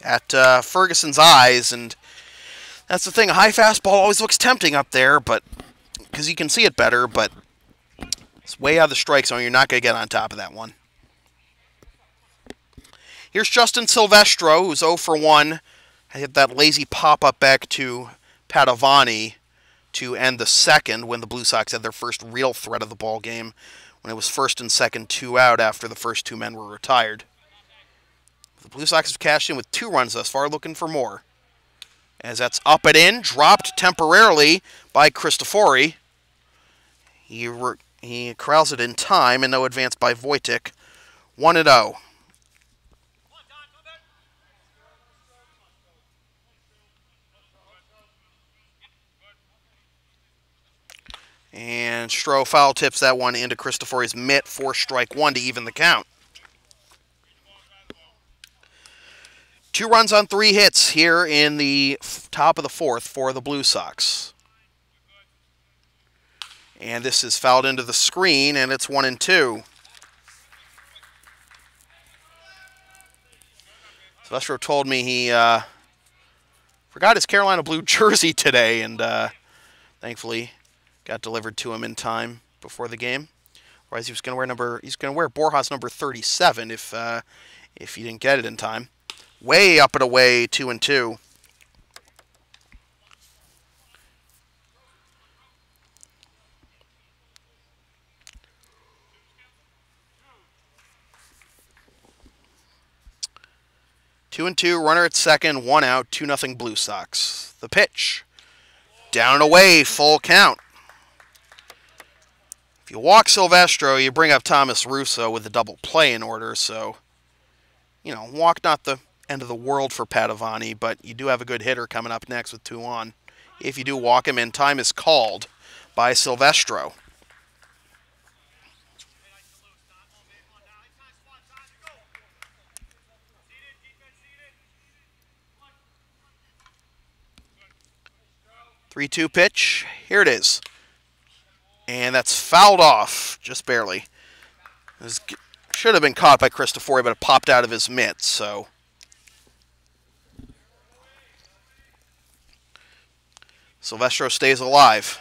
Speaker 1: at Ferguson's eyes, and that's the thing. A high fastball always looks tempting up there, but because you can see it better, but it's way out of the strike zone. You're not going to get on top of that one. Here's Justin Silvestro, who's 0 for 1. I hit that lazy pop-up back to Padovani to end the second when the Blue Sox had their first real threat of the ball game, when it was first and second, 2 out after the first 2 men were retired. The Blue Sox have cashed in with 2 runs thus far, looking for more. As that's up and in, dropped temporarily by Cristofori. He corrals it in time, and no advance by Wojtek. 1-0. And Stroh foul tips that one into Cristofori's mitt for strike 1 to even the count. 2 runs on 3 hits here in the top of the 4th for the Blue Sox. And this is fouled into the screen, and it's 1-2. Silvestro told me he forgot his Carolina blue jersey today, and thankfully got delivered to him in time before the game. Otherwise, he was going to wear Borjas number 37 if he didn't get it in time. Way up and away, 2-2. Two and 2, runner at second, 1 out, 2-0 Blue Sox. The pitch. Down and away, full count. If you walk Silvestro, you bring up Thomas Russo with the double play in order, so, you know, walk not the end of the world for Padovani, but you do have a good hitter coming up next with 2 on. If you do walk him in, time is called by Silvestro. Three-two pitch. Here it is. And that's fouled off, just barely. This should have been caught by Cristofori, but it popped out of his mitt, so. Silvestro stays alive.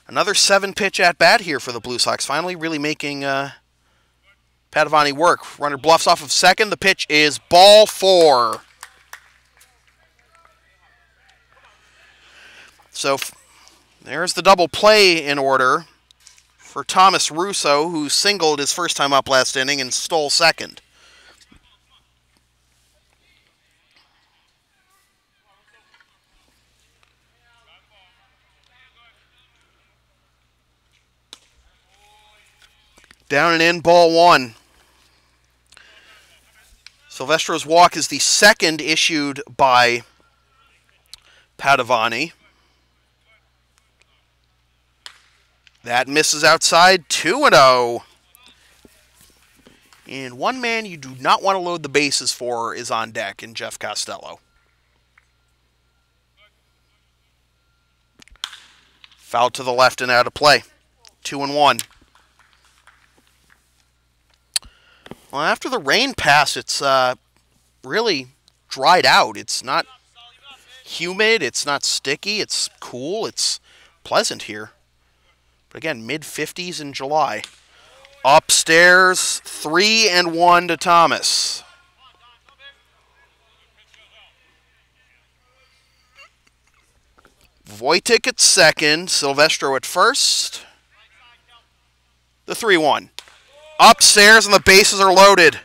Speaker 1: Another 7-pitch at-bat here for the Blue Sox, finally really making Padovani work. Runner bluffs off of second. The pitch is ball 4. So there's the double play in order for Thomas Russo, who singled his first time up last inning and stole second. Down and in, ball 1. Silvestro's walk is the second issued by Padovani. That misses outside, 2-0. And one man you do not want to load the bases for is on deck in Jeff Costello. Foul to the left and out of play. 2-1. Well, after the rain passed, it's really dried out. It's not humid. It's not sticky. It's cool. It's pleasant here. But again, mid-50s in July. Upstairs, 3-1 to Thomas. Wojtek at second, Silvestro at first. The 3-1. Upstairs and the bases are loaded.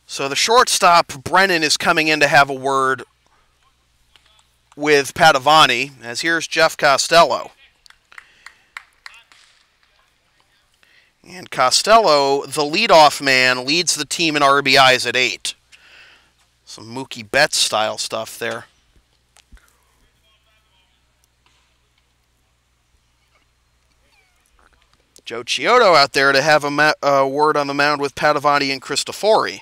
Speaker 1: So the shortstop, Brennan, is coming in to have a word with Padovani, as here's Jeff Costello. And Costello, the leadoff man, leads the team in RBIs at 8. Some Mookie Betts style stuff there. Joe Chiodo out there to have a word on the mound with Padavani and Cristofori.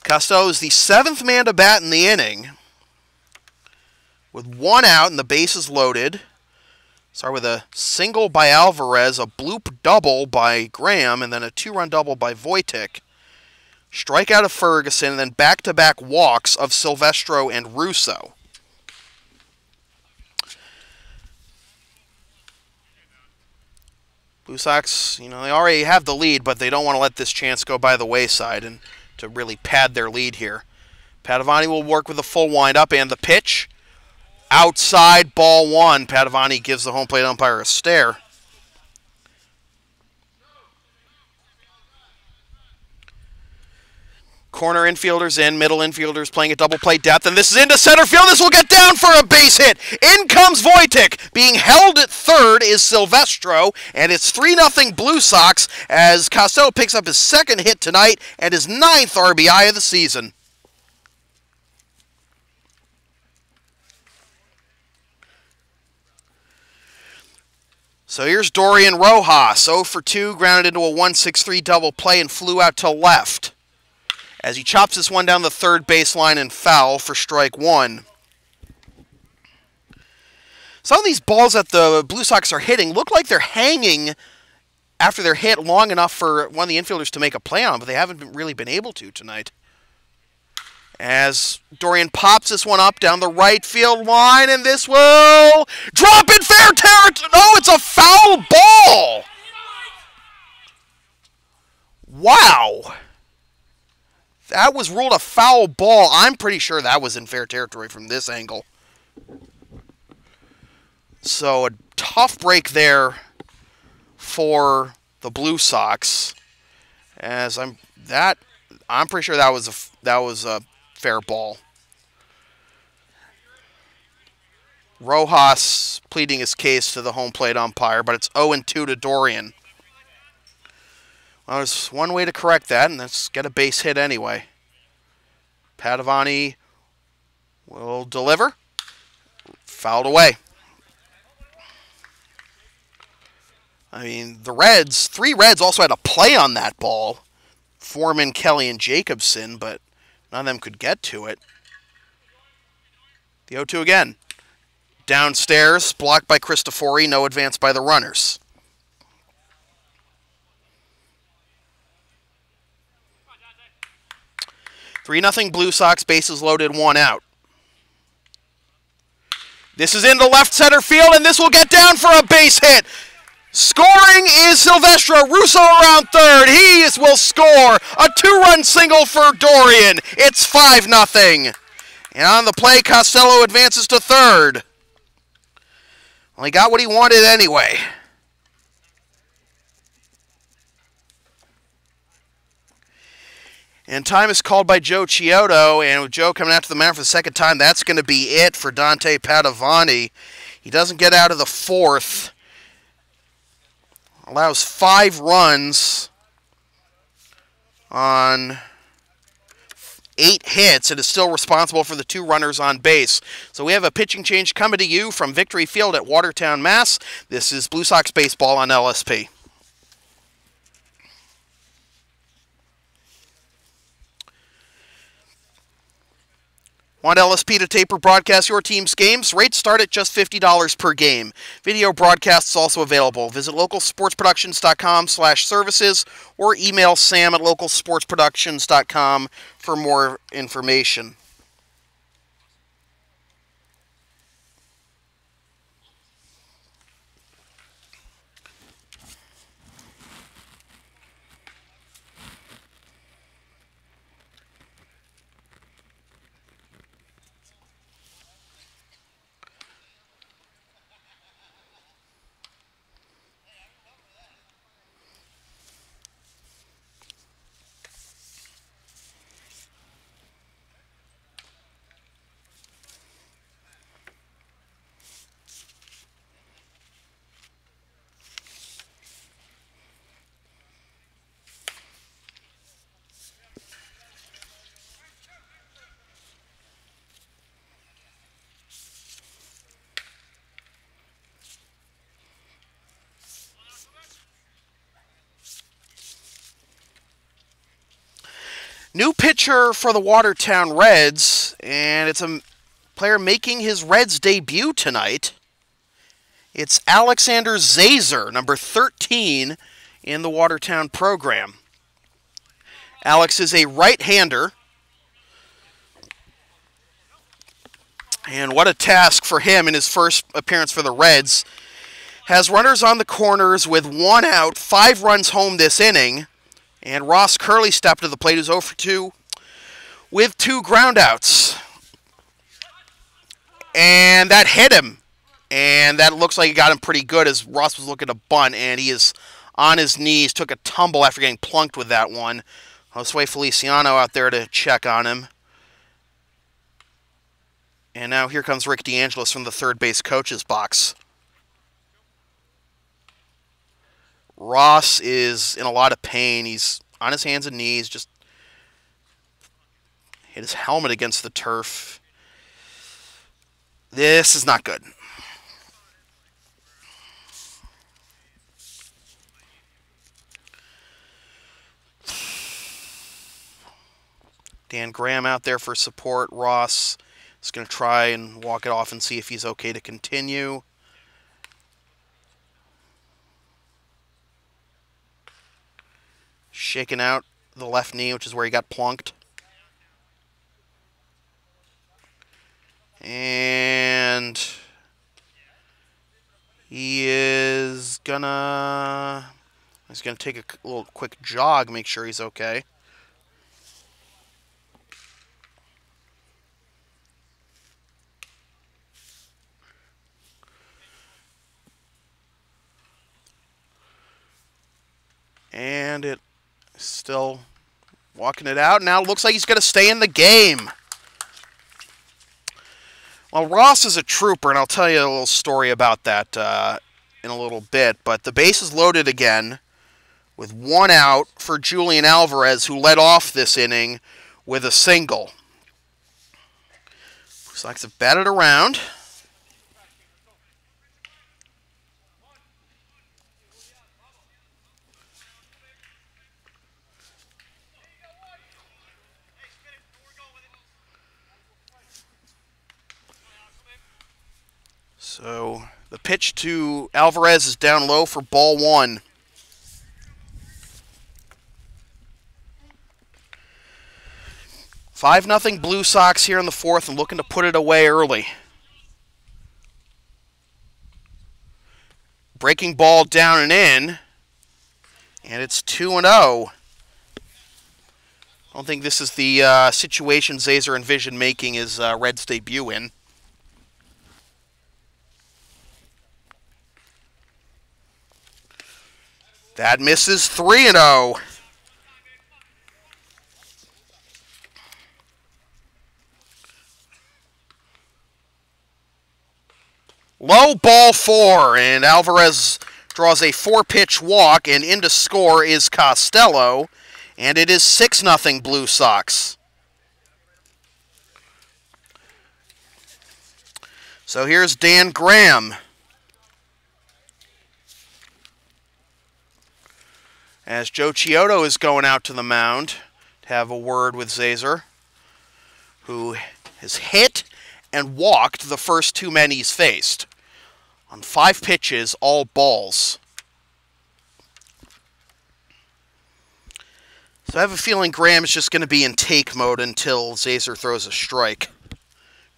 Speaker 1: Costello is the 7th man to bat in the inning, with 1 out and the bases loaded. Start with a single by Alvarez, a bloop double by Graham, and then a 2-run double by Wojtek. Strikeout of Ferguson, and then back-to-back walks of Silvestro and Russo. Blue Sox, they already have the lead, but they don't want to let this chance go by the wayside and to really pad their lead here. Padavani will work with a full windup, and the pitch. Outside, ball 1. Padavani gives the home plate umpire a stare. Corner infielders in, middle infielders playing at double play depth, and this is into center field. This will get down for a base hit. In comes Wojtek. Being held at third is Silvestro, and it's 3-0 Blue Sox as Costello picks up his 2nd hit tonight and his 9th RBI of the season. So here's Dorian Rojas, 0 for 2, grounded into a 1-6-3 double play and flew out to left as he chops this one down the third baseline and foul for strike 1. Some of these balls that the Blue Sox are hitting look like they're hanging after they're hit long enough for one of the infielders to make a play on, but they haven't really been able to tonight. As Dorian pops this one up down the right field line, and this will drop in fair territory. No, it's a foul ball. Wow. That was ruled a foul ball. I'm pretty sure that was in fair territory from this angle. So a tough break there for the Blue Sox. As I'm pretty sure that was a fair ball. Rojas pleading his case to the home plate umpire, but it's 0-2 to Dorian. Well, there's one way to correct that, and that's get a base hit anyway. Padavani will deliver. Fouled away. I mean, the Reds, 3 Reds also had a play on that ball. Foreman, Kelly, and Jacobson, but none of them could get to it. The 0-2 again. Downstairs, blocked by Cristofori, no advance by the runners. (3-0 Blue Sox, bases loaded, 1 out. This is into left center field, and this will get down for a base hit. Scoring is Silvestro. Russo around third. He will score. A 2-run single for Dorian. It's 5-0. And on the play, Costello advances to third. Well, he got what he wanted anyway. And time is called by Joe Chiodo, and with Joe coming out to the mound for the 2nd time, that's going to be it for Dante Padavani. He doesn't get out of the 4th. Allows 5 runs on 8 hits and is still responsible for the 2 runners on base. So we have a pitching change coming to you from Victory Field at Watertown, Mass. This is Blue Sox Baseball on LSP. Want LSP to tape or broadcast your team's games? Rates start at just $50 per game. Video broadcasts also available. Visit localsportsproductions.com/services or email sam@localsportsproductions.com for more information. New pitcher for the Watertown Reds, and it's a player making his Reds debut tonight. It's Alexander Zazer, number 13 in the Watertown program. Alex is a right-hander. And what a task for him in his first appearance for the Reds. Has runners on the corners with 1 out, 5 runs home this inning. And Ross Curley stepped to the plate, who's 0 for 2 with 2 groundouts. And that hit him. And that looks like it got him pretty good as Ross was looking to bunt, and he is on his knees, took a tumble after getting plunked with that one. Josue Feliciano out there to check on him. And now here comes Rick DeAngelis from the third base coach's box. Ross is in a lot of pain. He's on his hands and knees, just hit his helmet against the turf. This is not good. Dan Graham out there for support. Ross is going to try and walk it off and see if he's okay to continue. Shaking out the left knee, which is where he got plunked. And he's gonna take a little quick jog, make sure he's okay. And it still walking it out. Now it looks like he's going to stay in the game. Well, Ross is a trooper, and I'll tell you a little story about that in a little bit. But the base is loaded again with 1 out for Julian Alvarez, who led off this inning with a single. Blue Sox have batted around. So the pitch to Alvarez is down low for ball 1. Five 5-0 Blue Sox here in the 4th and looking to put it away early. Breaking ball down and in. And it's 2-0. I don't think this is the situation Zazer envisioned making his Reds debut in. That misses. 3-0. Low ball 4, and Alvarez draws a 4-pitch walk, and in to score is Costello, and it is 6-0 Blue Sox. So here's Dan Graham. As Joe Chiodo is going out to the mound to have a word with Zazer, who has hit and walked the first 2 men he's faced. On 5 pitches, all balls. So I have a feeling Graham is just going to be in take mode until Zazer throws a strike.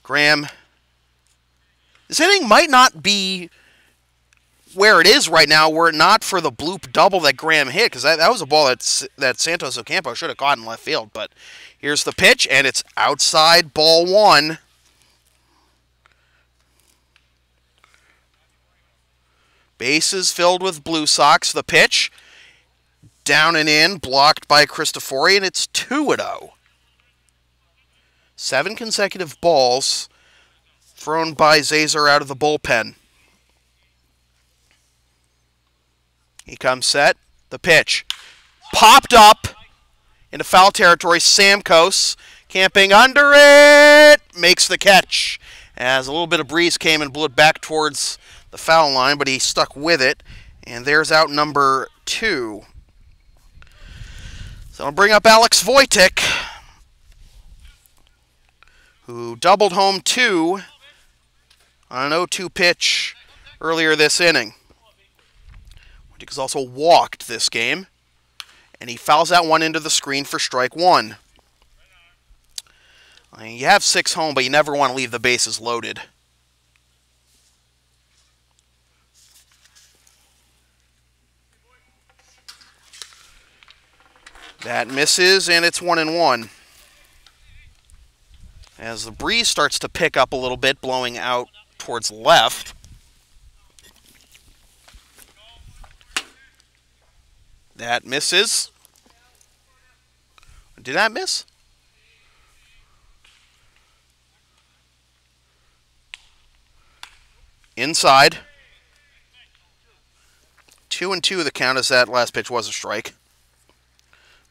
Speaker 1: Graham, this inning might not be where it is right now were it not for the bloop double that Graham hit, because that was a ball that Santos Ocampo should have caught in left field. But here's the pitch, and it's outside, ball 1. Bases filled with Blue Sox. The pitch, down and in, blocked by Cristofori, and it's 2-0. 7 consecutive balls thrown by Zazer out of the bullpen. He comes set. The pitch. Popped up into foul territory. Samkos camping under it. Makes the catch. As a little bit of breeze came and blew it back towards the foul line, but he stuck with it. And there's out number 2. So I'll bring up Alex Wojtek. who doubled home 2 on an 0-2 pitch earlier this inning. Wojtek has also walked this game, and he fouls that one into the screen for strike 1. I mean, you have 6 home, but you never want to leave the bases loaded. That misses, and it's 1-1. As the breeze starts to pick up a little bit, blowing out towards left. That misses. Did that miss? Inside. 2-2 the count, as that last pitch was a strike.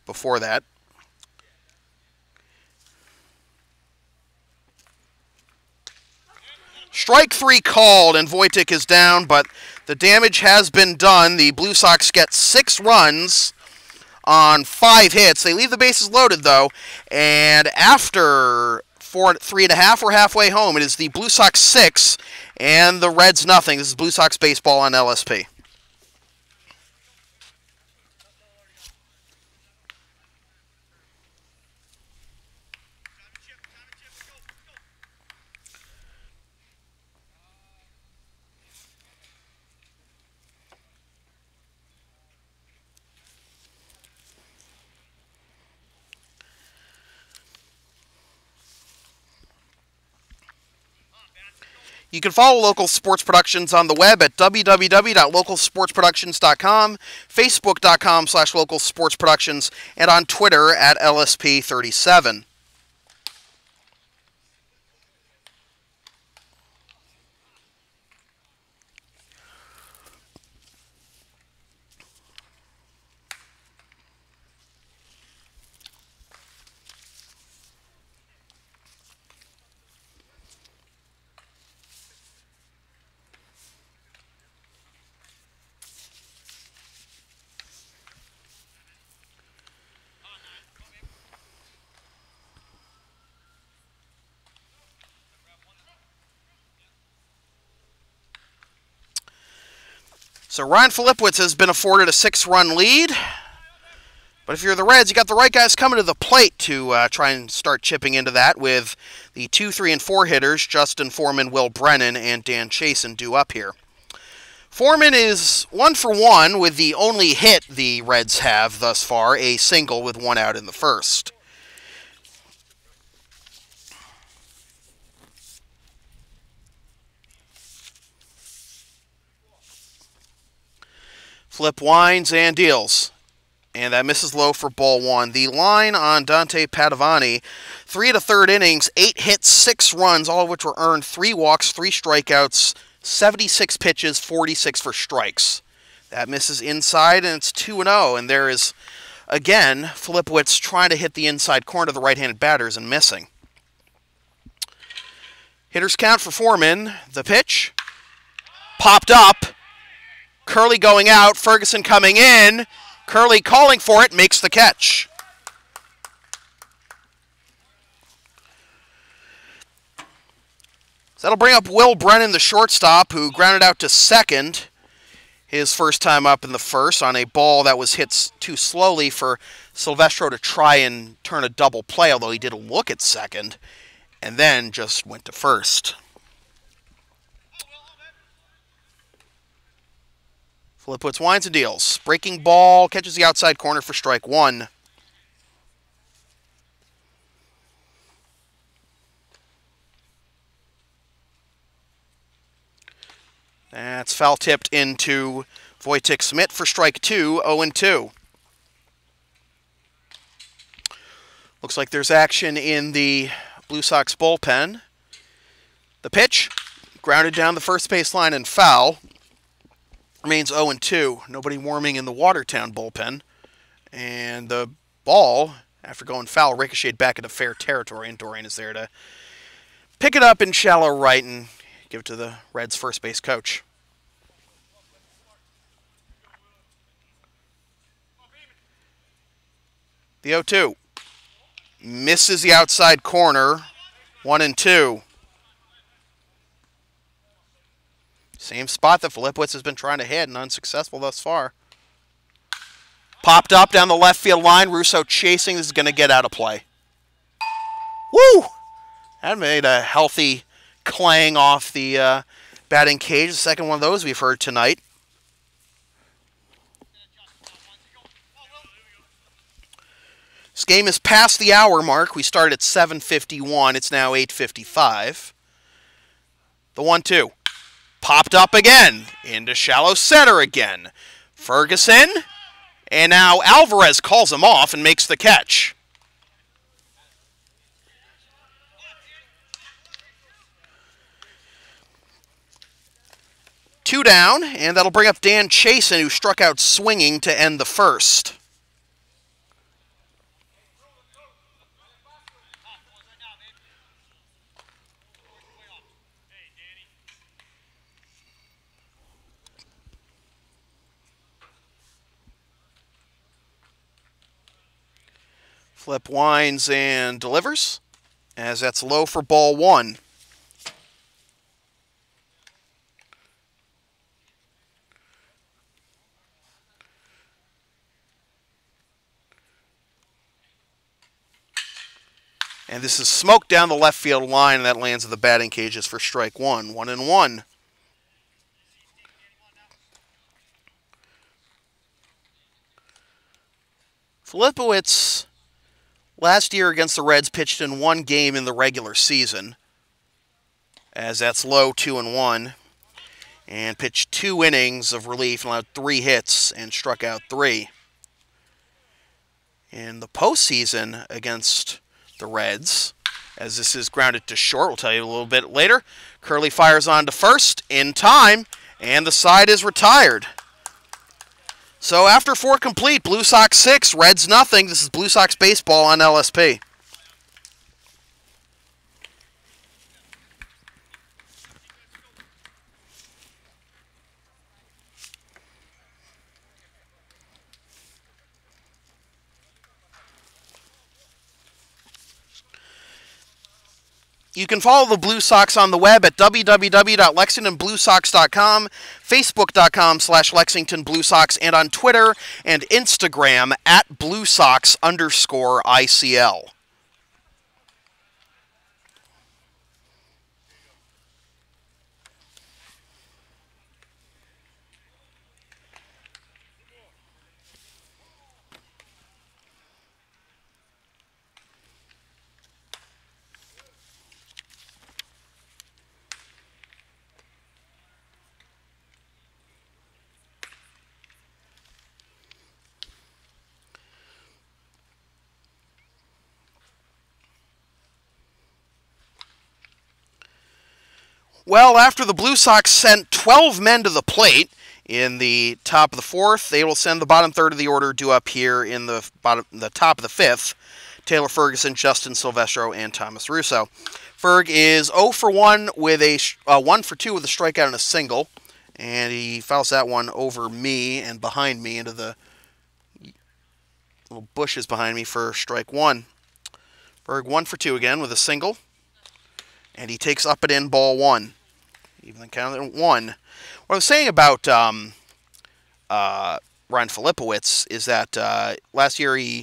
Speaker 1: Before that. Strike 3 called, and Wojtek is down, but the damage has been done. The Blue Sox get 6 runs on 5 hits. They leave the bases loaded, though, and after 3.5, we're halfway home. It is the Blue Sox 6 and the Reds nothing. This is Blue Sox baseball on LSP. You can follow Local Sports Productions on the web at www.localsportsproductions.com, facebook.com/localsportsproductions, and on Twitter at LSP37. So Ryan Filipowicz has been afforded a 6-run lead. But if you're the Reds, you got the right guys coming to the plate to try and start chipping into that, with the 2, 3, and 4 hitters, Justin Foreman, Will Brennan, and Dan Chasen due up here. Foreman is 1 for 1 with the only hit the Reds have thus far, a single with 1 out in the first. Flip winds and deals. And that misses low for ball 1. The line on Dante Padovani, 3 1/3 innings, 8 hits, 6 runs, all of which were earned, 3 walks, 3 strikeouts, 76 pitches, 46 for strikes. That misses inside, and it's 2-0. And there is, again, Filipowicz trying to hit the inside corner of the right-handed batters and missing. Hitters count for Foreman. The pitch popped up. Curley going out, Ferguson coming in. Curley calling for it, makes the catch. So that'll bring up Will Brennan, the shortstop, who grounded out to second his first time up in the first on a ball that was hit too slowly for Silvestro to try and turn a double play, although he did look at second and then just went to first. Filipowicz winds and deals. Breaking ball, catches the outside corner for strike 1. That's foul tipped into Wojtek Smith for strike 2, 0-2. Looks like there's action in the Blue Sox bullpen. The pitch, grounded down the first base line and foul. Remains 0-2. Nobody warming in the Watertown bullpen. And the ball, after going foul, ricocheted back into fair territory, and Dorian is there to pick it up in shallow right and give it to the Reds' first base coach. The 0-2. Misses the outside corner. 1-2. Same spot that Filipowicz has been trying to hit and unsuccessful thus far. Popped up down the left field line. Russo chasing. This is going to get out of play. Woo! That made a healthy clang off the batting cage. The second one of those we've heard tonight. This game is past the hour mark. We started at 7:51. It's now 8:55. The 1-2. Popped up again. Into shallow center again. Ferguson. And now Alvarez calls him off and makes the catch. Two down, and that'll bring up Dan Chasen, who struck out swinging to end the first. Flip winds and delivers, as that's low for ball one. And this is smoked down the left field line, and that lands in the batting cages for strike one. 1-1. Filipowicz, last year against the Reds, pitched in one game in the regular season, as that's low, 2-1, and pitched 2 innings of relief and allowed 3 hits and struck out 3. In the postseason against the Reds, as this is grounded to short, we'll tell you a little bit later, Curley fires on to first in time, and the side is retired. So after 4 complete, Blue Sox 6, Reds nothing. This is Blue Sox baseball on LSP. You can follow the Blue Sox on the web at www.lexingtonbluesox.com, facebook.com/Lexington Blue Sox, and on Twitter and Instagram at BlueSox_ICL. Well, after the Blue Sox sent 12 men to the plate in the top of the 4th, they will send the bottom third of the order due up here in the top of the 5th. Taylor Ferguson, Justin Silvestro, and Thomas Russo. Ferg is 0 for 1 with a 1 for 2 with a strikeout and a single, and he fouls that one over me and behind me into the little bushes behind me for strike 1. Ferg 1 for 2 again with a single, and he takes up and in ball 1. Even the count at 1. What I was saying about Ryan Filipowicz is that last year he,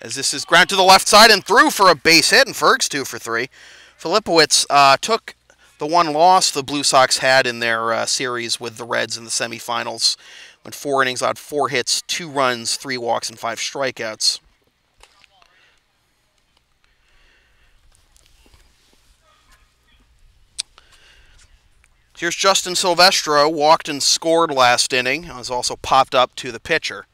Speaker 1: as this is ground to the left side and threw for a base hit, and Ferg's 2 for 3. Filipowicz took the one loss the Blue Sox had in their series with the Reds in the semifinals. Went 4 innings, allowed 4 hits, 2 runs, 3 walks, and 5 strikeouts. Here's Justin Silvestro, walked and scored last inning. It was also popped up to the pitcher.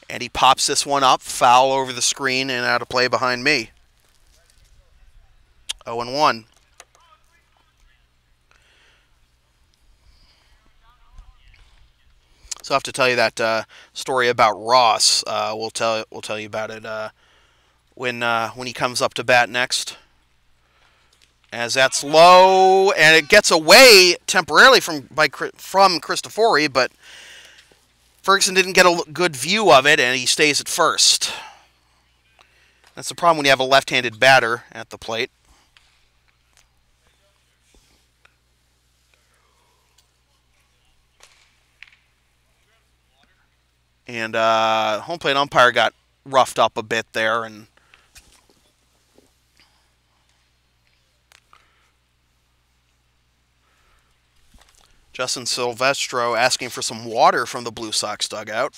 Speaker 1: And he pops this one up, foul over the screen and out of play behind me. 0-1. So I have to tell you that story about Ross. We'll tell you about it when he comes up to bat next. As that's low, and it gets away temporarily from Cristofori, but Ferguson didn't get a good view of it, and he stays at first. That's the problem when you have a left-handed batter at the plate. And home plate umpire got roughed up a bit there. And Justin Silvestro asking for some water from the Blue Sox dugout.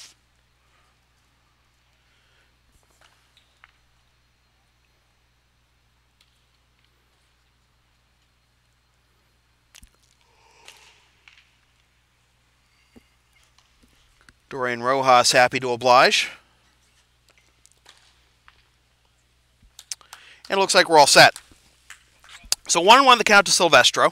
Speaker 1: Dorian Rojas happy to oblige. And it looks like we're all set. So 1-1 the count to Silvestro.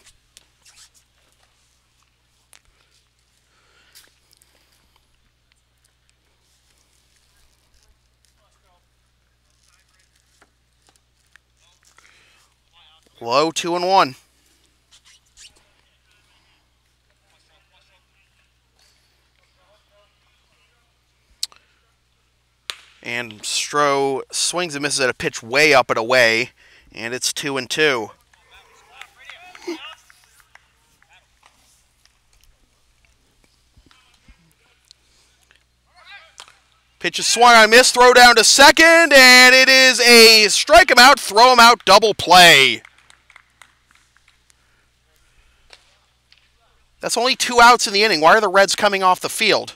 Speaker 1: Low 2-1. And Stroh swings and misses at a pitch way up and away, and it's 2-2. Pitch is swung on, miss, throw down to second, and it is a strike him out, throw him out, double play. That's only 2 outs in the inning. Why are the Reds coming off the field?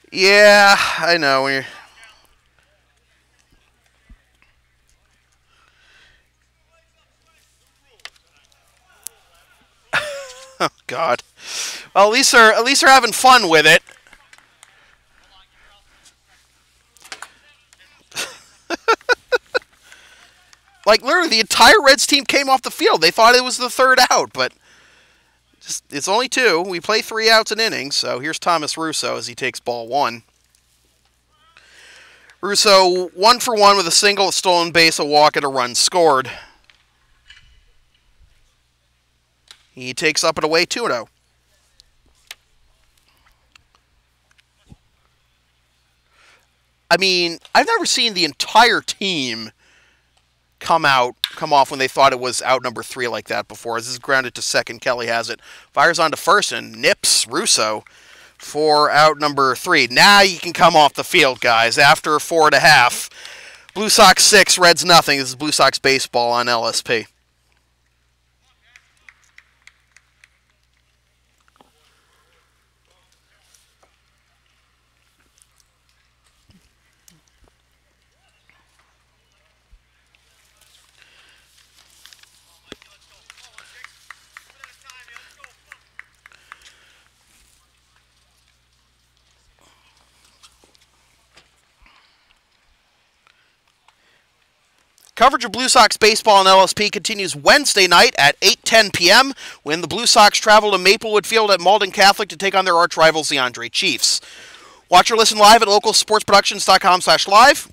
Speaker 1: Yeah, I know. Oh God. Well, at least they're having fun with it. Like literally, the entire Reds team came off the field. They thought it was the 3rd out, but it's only 2. We play 3 outs an inning. So here's Thomas Russo as he takes ball 1. Russo 1 for 1 with a single, a stolen base, a walk, and a run scored. He takes up and away 2-0. I mean, I've never seen the entire team come off when they thought it was out number 3 like that before. As this is grounded to second, Kelly has it. Fires on to first and nips Russo for out number 3. Now you can come off the field, guys, after 4.5. Blue Sox 6, Reds nothing. This is Blue Sox baseball on LSP. Coverage of Blue Sox baseball on LSP continues Wednesday night at 8:10 p.m. when the Blue Sox travel to Maplewood Field at Malden Catholic to take on their arch rivals, the Andre Chiefs. Watch or listen live at localsportsproductions.com/live.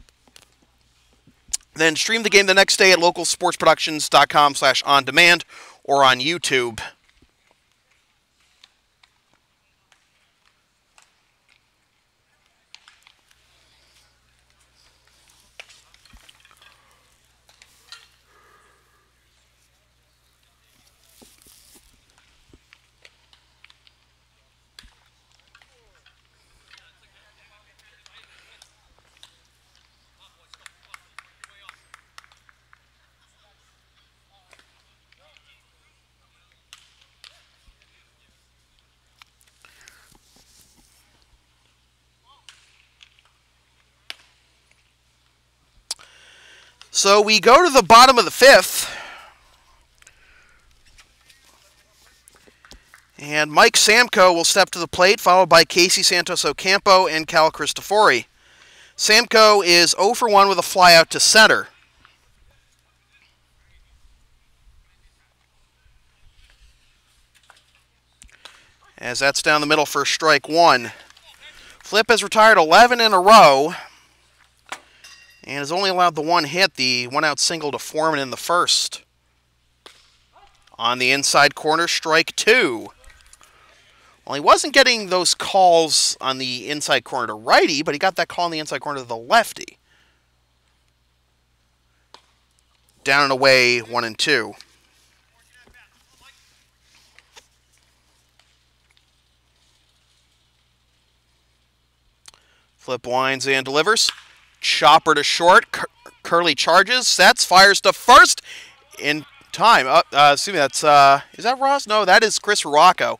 Speaker 1: Then stream the game the next day at localsportsproductions.com/on-demand or on YouTube. So we go to the bottom of the 5th. And Mike Samko will step to the plate, followed by Casey Santos Ocampo and Cal Cristofori. Samko is 0 for 1 with a fly out to center. As that's down the middle for strike 1. Flip has retired 11 in a row. And has only allowed the 1 hit, the 1-out single to Foreman in the 1st. On the inside corner, strike 2. Well, he wasn't getting those calls on the inside corner to righty, but he got that call on the inside corner to the lefty. Down and away, 1-2. Flip winds and delivers. Chopper to short. Curley charges, sets, fires to first in time. Excuse me, that's is that Ross? No, that is Chris Ruocco.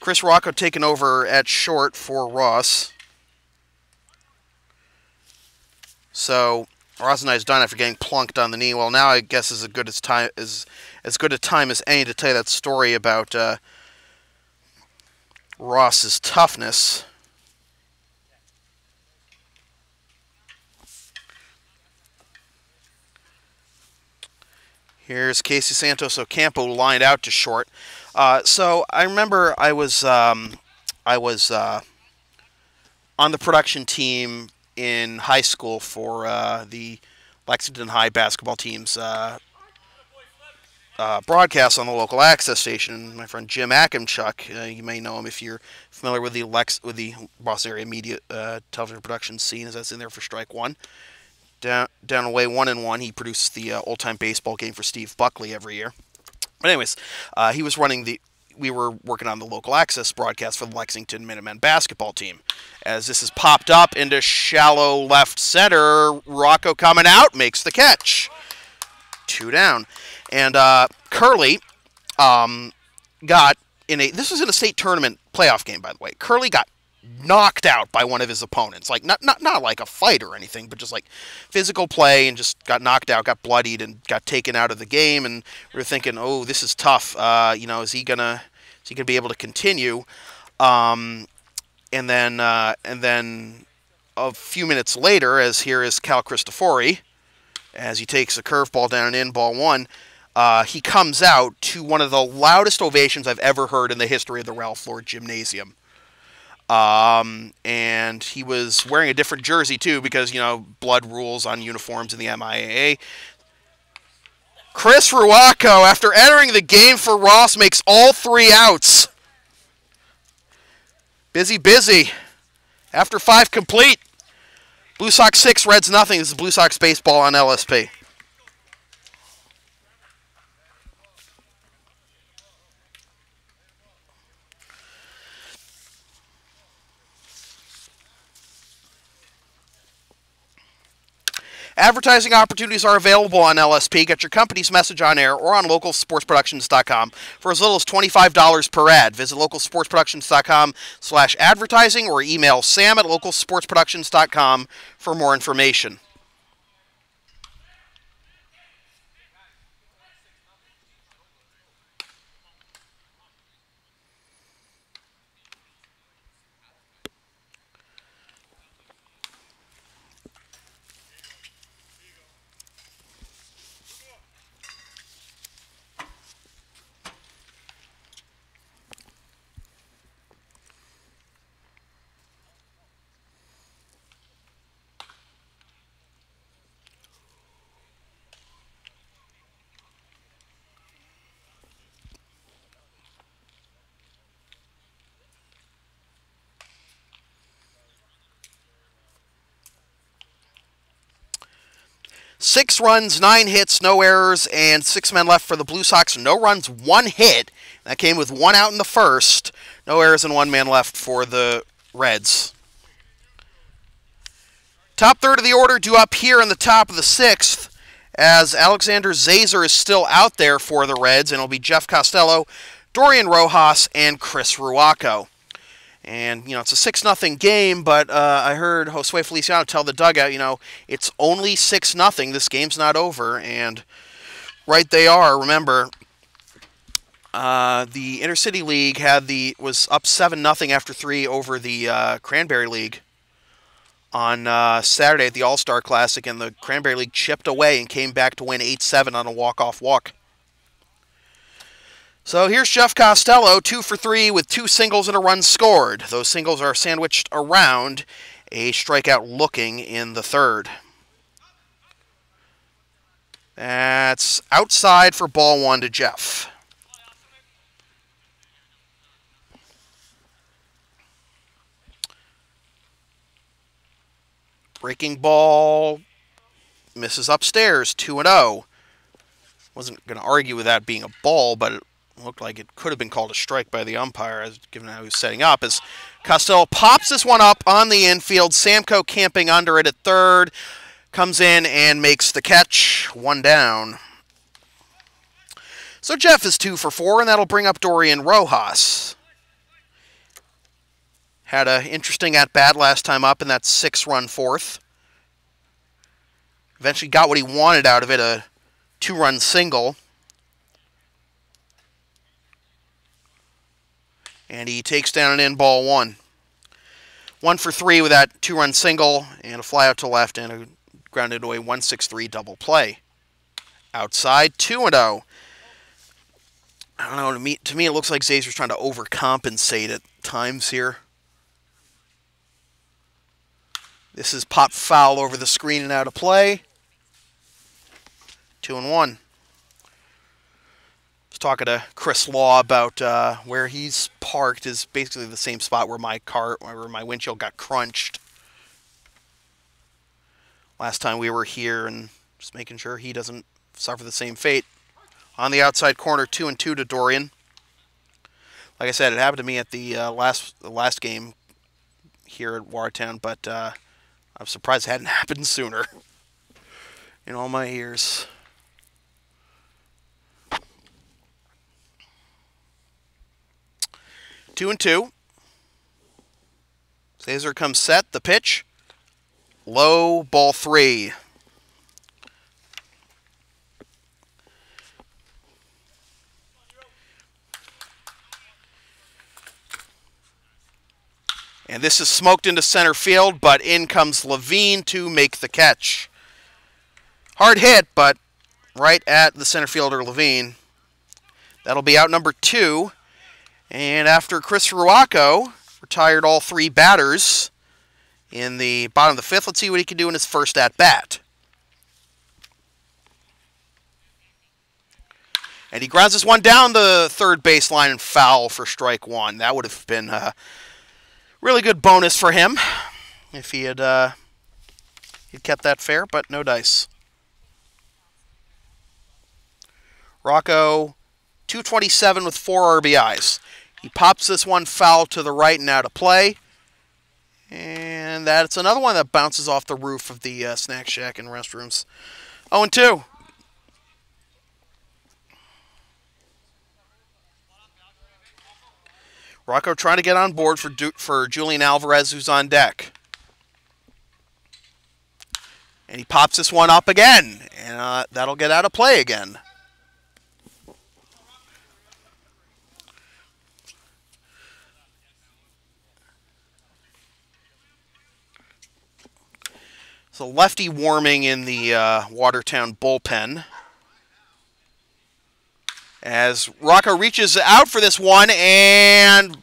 Speaker 1: Chris Ruocco taking over at short for Ross. So Ross and I is done after getting plunked on the knee. Well, now I guess is as good a time as any to tell you that story about Ross's toughness. Here's Casey Santos Ocampo lined out to short. So I remember I was on the production team in high school for the Lexington High basketball team's broadcast on the local access station. My friend Jim Akimchuk, you may know him if you're familiar with the Boston area media television production scene, as that's in there for Strike One. Down away 1-1. He produces the old-time baseball game for Steve Buckley every year. But anyways, he was running we were working on the local access broadcast for the Lexington Minutemen basketball team. As this is popped up into shallow left center, Ruocco coming out, makes the catch. 2 down. And Curley got this was in a state tournament playoff game, by the way. Curley got knocked out by one of his opponents, like not like a fight or anything, but just like physical play, and just got knocked out, got bloodied, and got taken out of the game. And we were thinking, oh, this is tough. Is he gonna be able to continue? And then a few minutes later, as here is Cal Cristofori, as he takes a curveball down and in, ball 1. He comes out to one of the loudest ovations I've ever heard in the history of the Ralph Lord Gymnasium. And he was wearing a different jersey too, because, blood rules on uniforms in the MIAA. Chris Ruocco, after entering the game for Ross, makes all 3 outs. Busy. After 5 complete. Blue Sox 6, Reds nothing. This is Blue Sox baseball on LSP. Advertising opportunities are available on LSP. Get your company's message on air or on localsportsproductions.com for as little as $25 per ad. Visit localsportsproductions.com/advertising or email sam@localsportsproductions.com for more information. Six runs, 9 hits, no errors, and 6 men left for the Blue Sox. No runs, 1 hit. That came with 1 out in the first. No errors and 1 man left for the Reds. Top third of the order due up here in the top of the 6th, as Alexander Zazer is still out there for the Reds, and it'll be Jeff Costello, Dorian Rojas, and Chris Ruocco. And, it's a 6-0 game, but I heard Josue Feliciano tell the dugout, it's only 6-0. This game's not over. And right they are. Remember, the Intercity League was up 7-0 after 3 over the Cranberry League on Saturday at the All-Star Classic, and the Cranberry League chipped away and came back to win 8-7 on a walk-off walk. So here's Jeff Costello, 2 for 3 with 2 singles and a run scored. Those singles are sandwiched around a strikeout looking in the 3rd. That's outside for ball 1 to Jeff. Breaking ball misses upstairs, 2-0. Wasn't going to argue with that being a ball, but it looked like it could have been called a strike by the umpire, as given how he was setting up, as Costello pops this one up on the infield. Samko camping under it at third, comes in and makes the catch. 1 down. So Jeff is 2 for 4, and that'll bring up Dorian Rojas. Had an interesting at-bat last time up in that 6-run fourth. Eventually got what he wanted out of it, a 2-run single. And he takes down an in-ball 1. 1 for 3 with that 2-run single, and a fly out to left, and a grounded away 1-6-3 double play. Outside, 2-0. I don't know, to me it looks like Zazer's trying to overcompensate at times here. This is popped foul over the screen and out of play. 2-1. I was talking to Chris Law about where he's parked is basically the same spot where my windshield got crunched last time we were here, and just making sure he doesn't suffer the same fate. On the outside corner, 2-2 to Dorian. Like I said, it happened to me at the last game here at Watertown, but I'm surprised it hadn't happened sooner in all my years. Two and two. Zazer comes set. The pitch. Low, ball 3. And this is smoked into center field, but in comes Levine to make the catch. Hard hit, but right at the center fielder, Levine. That'll be out number 2. And after Chris Ruaco retired all 3 batters in the bottom of the 5th, let's see what he can do in his first at-bat. And he grounds this one down the third baseline and foul for strike 1. That would have been really good bonus for him if he had he'd kept that fair, but no dice. Rocco, 227 with 4 RBIs. He pops this one foul to the right and out of play. And that's another one that bounces off the roof of the snack shack and restrooms. 0-2. Rocco trying to get on board for Julian Alvarez, who's on deck. And he pops this one up again, and that'll get out of play again. So lefty warming in the Watertown bullpen. As Rocco reaches out for this one and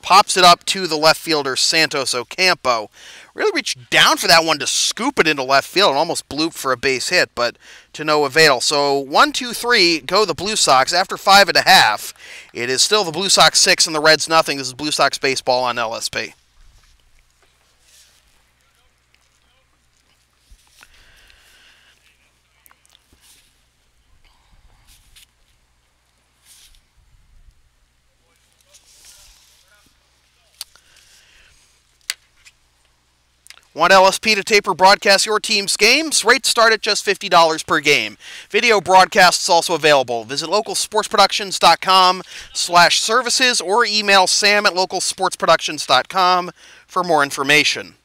Speaker 1: pops it up to the left fielder, Santos Ocampo. Really reached down for that one to scoop it into left field and almost blooped for a base hit, but to no avail. So 1-2-3 go the Blue Sox. After 5.5, it is still the Blue Sox 6 and the Reds nothing. This is Blue Sox baseball on LSP. Want LSP to tape or broadcast your team's games? Rates start at just $50 per game. Video broadcasts also available. Visit localsportsproductions.com/services or email sam@localsportsproductions.com for more information.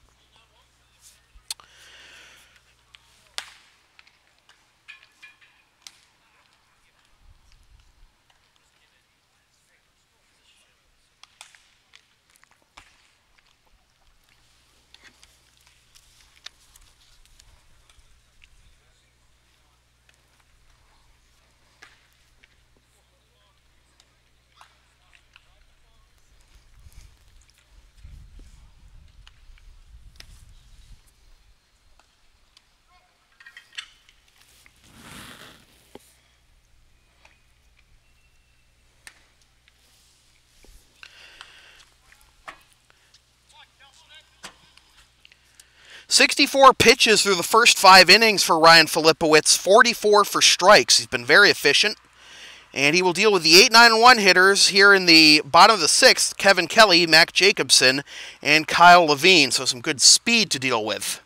Speaker 1: "64 pitches through the first 5 innings for Ryan Filipowicz, 44 for strikes. He's been very efficient. And he will deal with the 8, 9, and 1 hitters here in the bottom of the 6th, Kevin Kelly, Mac Jacobson, and Kyle Levine. So some good speed to deal with.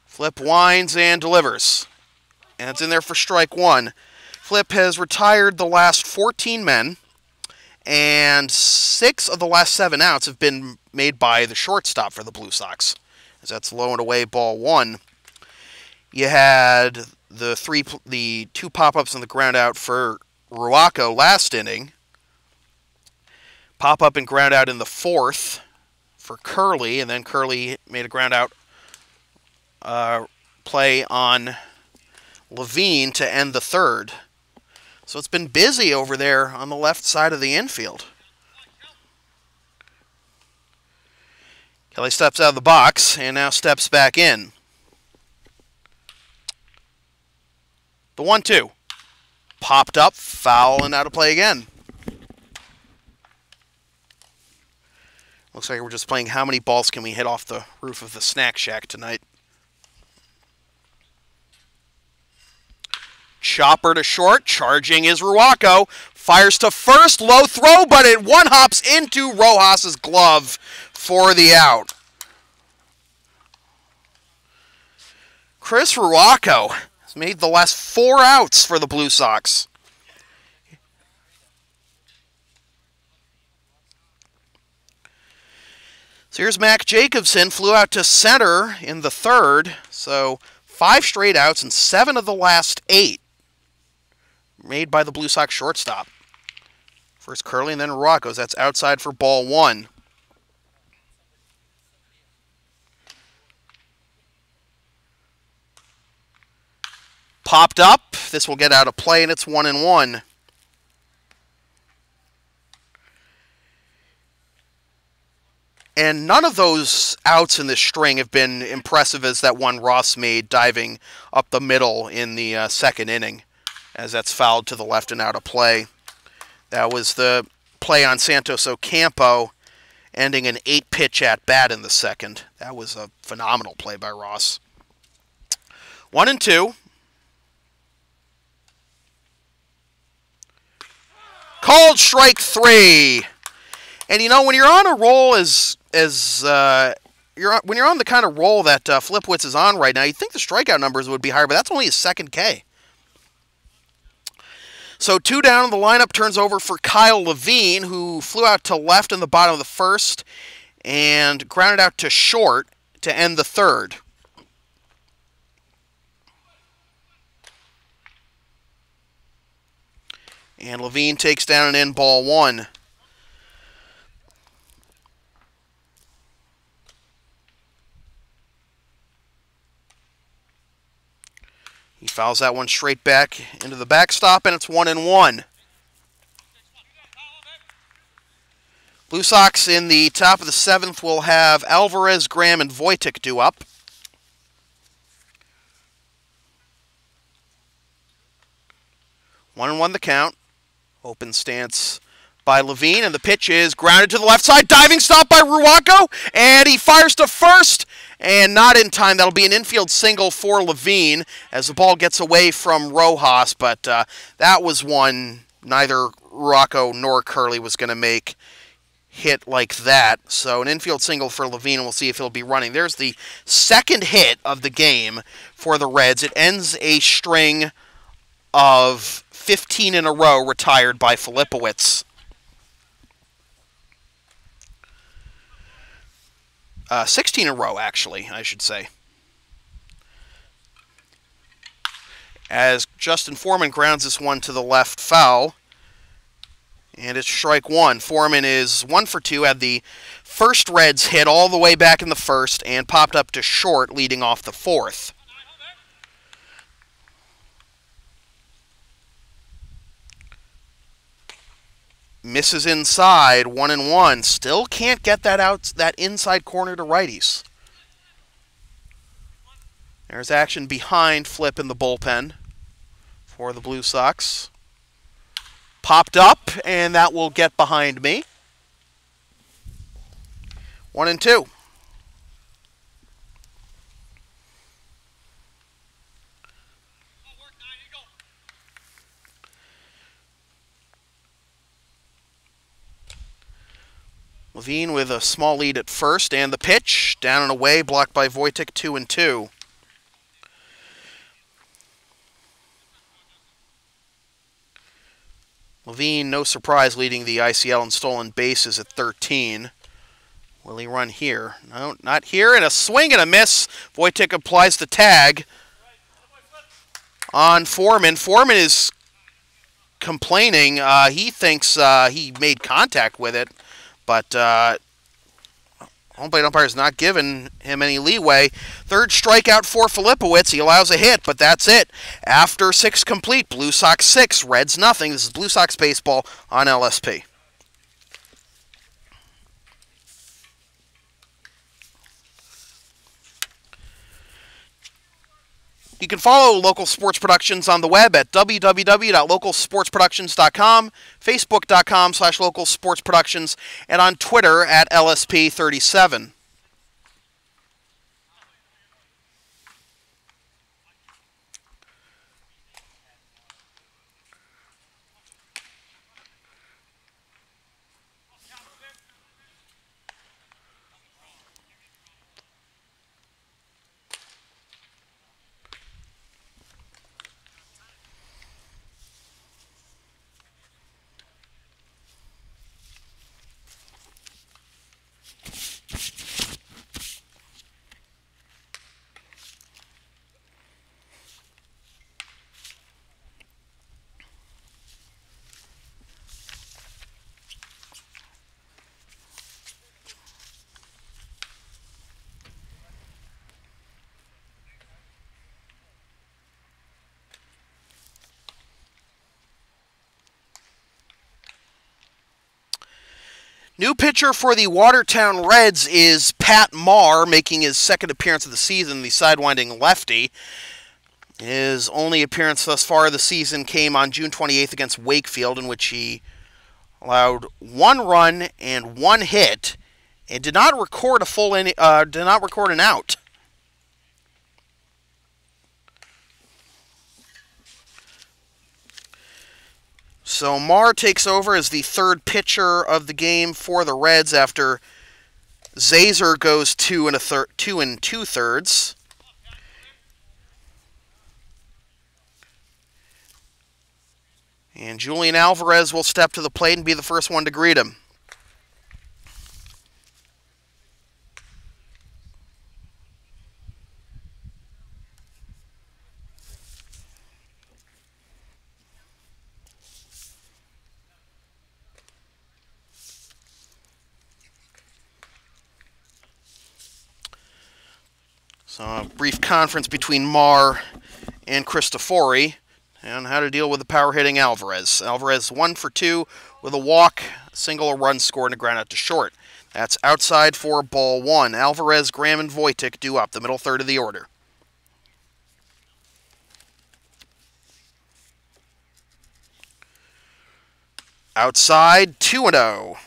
Speaker 1: Flip winds and delivers. And it's in there for strike 1. Flip has retired the last 14 men, and 6 of the last 7 outs have been made by the shortstop for the Blue Sox, as that's low and away ball 1. You had the 2 pop-ups on the ground out for Ruaco last inning. Pop-up and ground out in the 4th for Curley, and then Curley made a ground out play on Levine to end the 3rd. So it's been busy over there on the left side of the infield. Kelly steps out of the box and now steps back in. The 1-2. Popped up, foul, and out of play again. Looks like we're just playing how many balls can we hit off the roof of the snack shack tonight. Chopper to short, charging is Ruaco. Fires to first, low throw, but it one-hops into Rojas's glove for the out. Chris Ruaco has made the last 4 outs for the Blue Sox. So here's Mac Jacobson, flew out to center in the 3rd, so 5 straight outs and 7 of the last 8. Made by the Blue Sox shortstop. First Curley and then Ruaco. That's outside for ball 1. Popped up. This will get out of play, and it's 1-1. And none of those outs in this string have been impressive as that one Ross made diving up the middle in the 2nd inning, as that's fouled to the left and out of play. That was the play on Santos Ocampo, ending an 8-pitch at-bat in the 2nd. That was a phenomenal play by Ross. 1-2. Called strike 3. And you know, when you're on a roll when you're on the kind of roll that Flipwitz is on right now, you'd think the strikeout numbers would be higher, but that's only his 2nd K. So 2 down, the lineup turns over for Kyle Levine, who flew out to left in the bottom of the 1st and grounded out to short to end the 3rd. And Levine takes down an in ball 1. He fouls that one straight back into the backstop, and it's 1-1. Blue Sox in the top of the 7th will have Alvarez, Graham, and Wojtek due up. 1-1 the count. Open stance by Levine, and the pitch is grounded to the left side. Diving stop by Ruaco, and he fires to first, and not in time. That'll be an infield single for Levine as the ball gets away from Rojas, but that was one neither Ruaco nor Curley was going to make hit like that. So an infield single for Levine, and we'll see if he'll be running. There's the 2nd hit of the game for the Reds. It ends a string of 15 in a row retired by Filipowicz. 16 in a row, actually, I should say. As Justin Foreman grounds this one to the left foul. And it's strike 1. Foreman is 1 for 2. Had the first Reds hit all the way back in the 1st and popped up to short, leading off the 4th. Misses inside, 1-1. Still can't get that out, that inside corner to righties. There's action behind Flip in the bullpen for the Blue Sox. Popped up, and that will get behind me. 1-2. Levine with a small lead at first, and the pitch, down and away, blocked by Wojtek, 2-2. Levine, no surprise, leading the ICL in stolen bases at 13. Will he run here? No, not here, and a swing and a miss. Wojtek applies the tag on Foreman. Foreman is complaining. He thinks he made contact with it, but home plate umpire is not giving him any leeway. Third strikeout for Filipowicz. He allows a hit, but that's it. After 6 complete, Blue Sox 6, Reds nothing. This is Blue Sox baseball on LSP. You can follow Local Sports Productions on the web at www.localsportsproductions.com, facebook.com/localsportsproductions, and on Twitter at LSP37. New pitcher for the Watertown Reds is Pat Marr, making his second appearance of the season, the sidewinding lefty. His only appearance thus far of the season came on June 28th against Wakefield, in which he allowed 1 run and 1 hit, and did not record an out. So Marr takes over as the third pitcher of the game for the Reds after Zazer goes 2 2/3. And Julian Alvarez will step to the plate and be the first one to greet him. So a brief conference between Marr and Cristofori on how to deal with the power-hitting Alvarez. Alvarez 1 for 2 with a walk, a single, a run scored, and a ground out to short. That's outside for ball 1. Alvarez, Graham, and Wojtek due up, the middle third of the order. Outside, 2-0.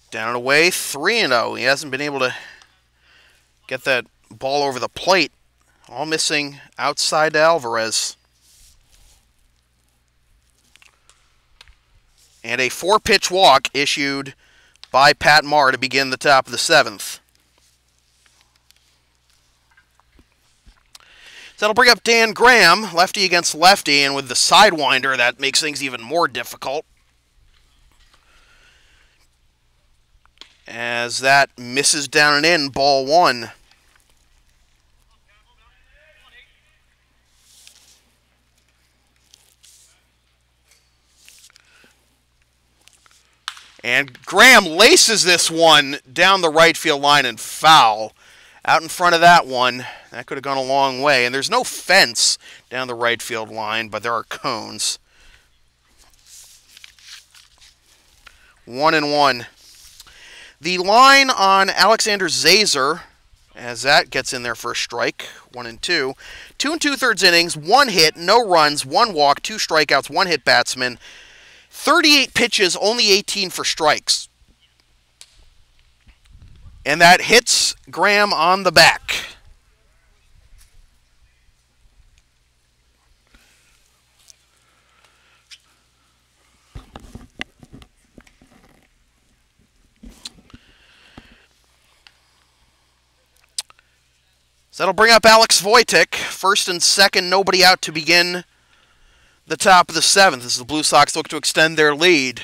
Speaker 1: Down and away, 3-0. He hasn't been able to get that ball over the plate. All missing outside to Alvarez. And a 4-pitch walk issued by Pat Marr to begin the top of the 7th. So that'll bring up Dan Graham, lefty against lefty, and with the sidewinder, that makes things even more difficult. As that misses down and in, ball 1. And Graham laces this one down the right field line and foul. Out in front of that one, that could have gone a long way. And there's no fence down the right field line, but there are cones. 1-1. The line on Alexander Zazer, as that gets in there for a strike, 1-2. 2 2/3 innings, 1 hit, no runs, 1 walk, 2 strikeouts, 1 hit batsman. 38 pitches, only 18 for strikes. And that hits Graham on the back. So that'll bring up Alex Wojtek. First and second, nobody out to begin the top of the seventh as the Blue Sox look to extend their lead.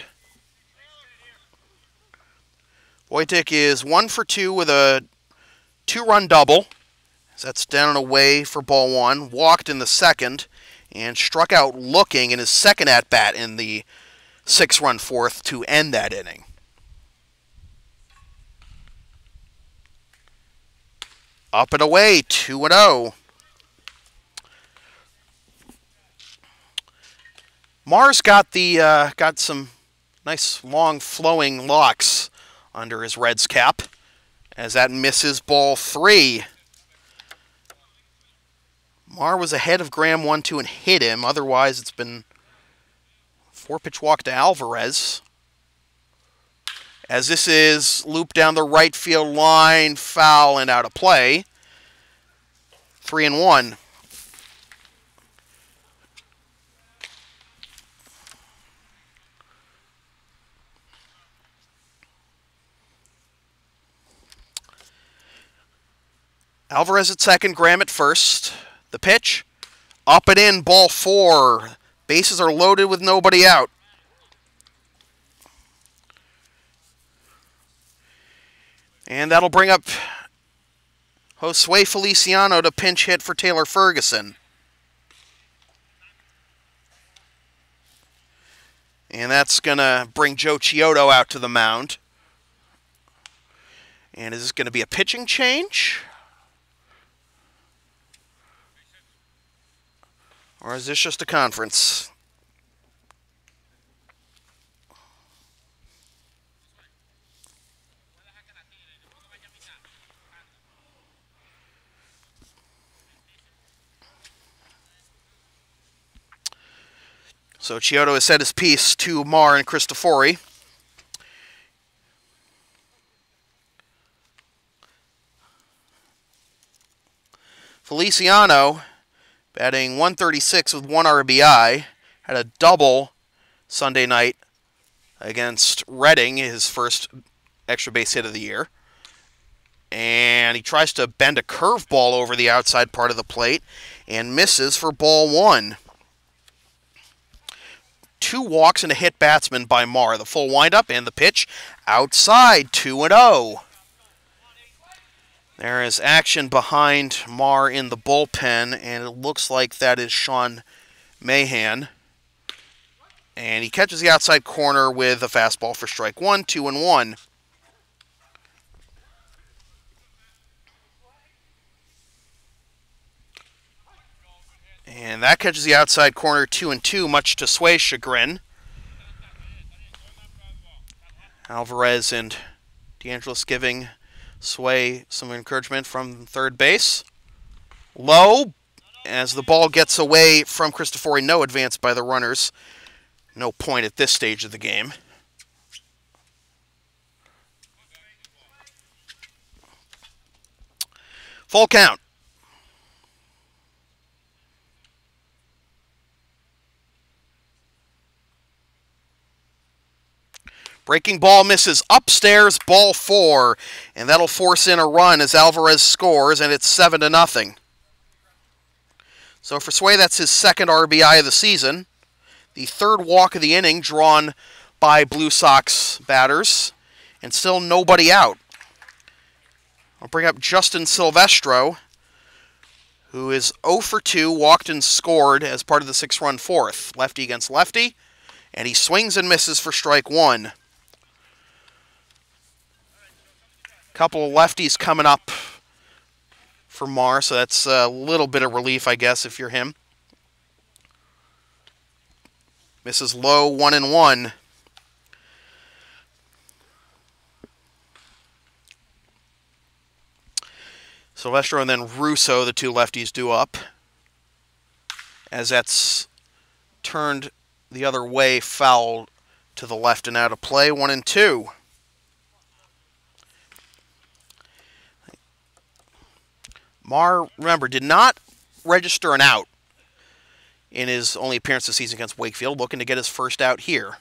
Speaker 1: Wojtek is 1 for 2 with a 2-run double. That's down and away for ball one. Walked in the second and struck out looking in his second at-bat in the 6-run fourth to end that inning. Up and away, 2-0. Mars got some nice long flowing locks under his Reds cap as that misses ball 3. Mar was ahead of Graham 1-2 and hit him. Otherwise, it's been 4-pitch walk to Alvarez. As this is looped down the right field line, foul and out of play. 3-1. Alvarez at second, Graham at first. The pitch, up and in, ball 4. Bases are loaded with nobody out. And that'll bring up Josue Feliciano to pinch hit for Taylor Ferguson. And that's going to bring Joe Chiodo out to the mound. And is this going to be a pitching change? Or is this just a conference? So Chiodo has said his piece to Mar and Cristofori. Feliciano, batting .136 with 1 RBI, had a double Sunday night against Reading, his first extra base hit of the year. And he tries to bend a curveball over the outside part of the plate and misses for ball 1. 2 walks and a hit batsman by Mar. The full windup and the pitch outside, 2-0. There is action behind Mar in the bullpen, and it looks like that is Sean Mahan. And he catches the outside corner with a fastball for strike 1, 2-1. And that catches the outside corner 2-2, much to Sway's chagrin. Alvarez and DeAngelis giving Sway some encouragement from third base. Low, as the ball gets away from Cristofori, no advance by the runners. No point at this stage of the game. Full count. Breaking ball misses upstairs, ball 4, and that'll force in a run as Alvarez scores, and it's 7-0. So for Sway, that's his second RBI of the season. The third walk of the inning drawn by Blue Sox batters, and still nobody out. I'll bring up Justin Silvestro, who is 0 for 2, walked and scored as part of the 6-run fourth. Lefty against lefty, and he swings and misses for strike 1. Couple of lefties coming up for Mar, so that's a little bit of relief, I guess, if you're him. Misses low, 1-1. Silvestro and then Russo, the two lefties, do up. As that's turned the other way, foul to the left and out of play, 1-2. Mar, remember, did not register an out in his only appearance this season against Wakefield, looking to get his first out here.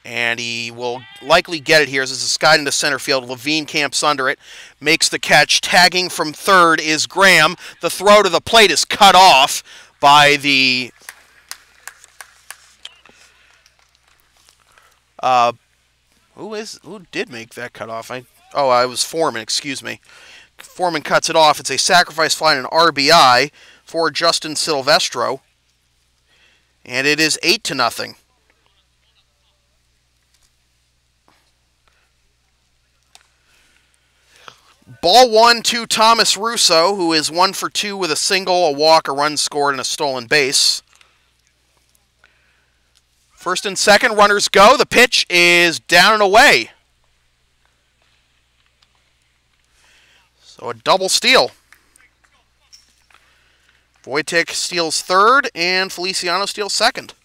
Speaker 1: And he will likely get it here as this is skied into center field. Levine camps under it, makes the catch. Tagging from third is Graham. The throw to the plate is cut off by the who did make that cut off? It was Foreman, excuse me. Foreman cuts it off. It's a sacrifice fly and an RBI for Justin Silvestro. And it is 8-0. Ball 1 to Thomas Russo, who is 1 for 2 with a single, a walk, a run scored, and a stolen base. First and second, runners go. The pitch is down and away. So a double steal. Wojtek steals third, and Feliciano steals second.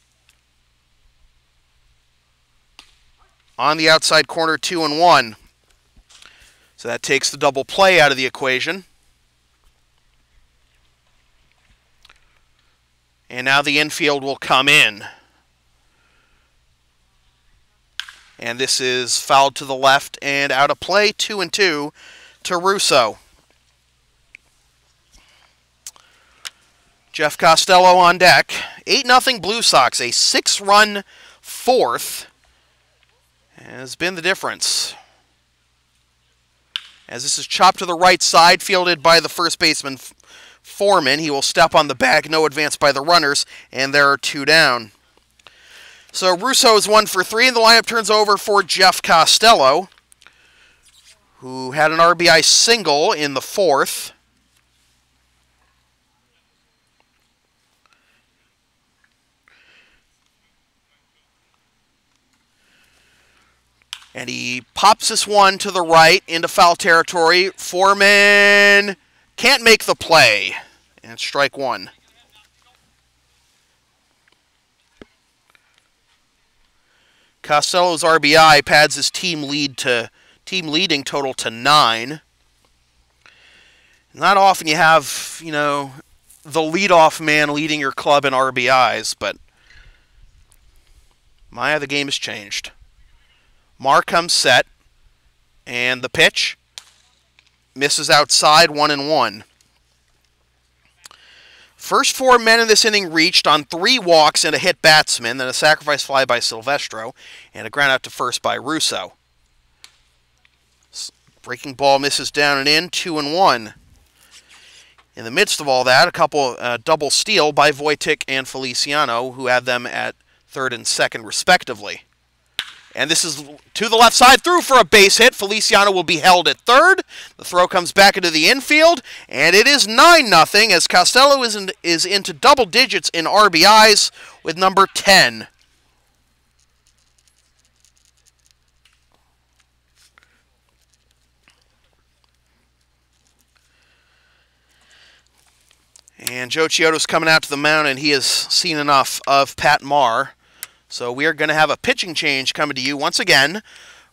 Speaker 1: On the outside corner, 2-1. So that takes the double play out of the equation. And now the infield will come in. And this is fouled to the left and out of play, 2-2 to Russo. Jeff Costello on deck. 8-0 Blue Sox. A 6-run fourth has been the difference. As this is chopped to the right side, fielded by the first baseman Foreman. He will step on the bag, no advance by the runners, and there are 2 down. So Russo is 1 for 3, and the lineup turns over for Jeff Costello, who had an RBI single in the fourth. And he pops this one to the right into foul territory. Foreman can't make the play. And strike one. Costello's RBI pads his team leading total to 9. Not often you have, the leadoff man leading your club in RBIs, but the game has changed. Marr comes set, and the pitch misses outside, 1-1. First 4 men in this inning reached on 3 walks and a hit batsman, then a sacrifice fly by Silvestro, and a ground out to first by Russo. Breaking ball misses down and in, 2-1. In the midst of all that, a couple double steal by Wojtek and Feliciano, who had them at third and second respectively. And this is to the left side, through for a base hit. Feliciano will be held at third. The throw comes back into the infield, and it is 9-0 as Costello is into double digits in RBIs with number 10. And Joe Chiodo's coming out to the mound, and he has seen enough of Pat Marr. So we are going to have a pitching change coming to you once again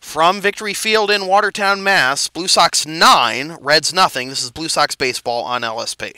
Speaker 1: from Victory Field in Watertown, Mass. Blue Sox 9, Reds nothing. This is Blue Sox baseball on LSP.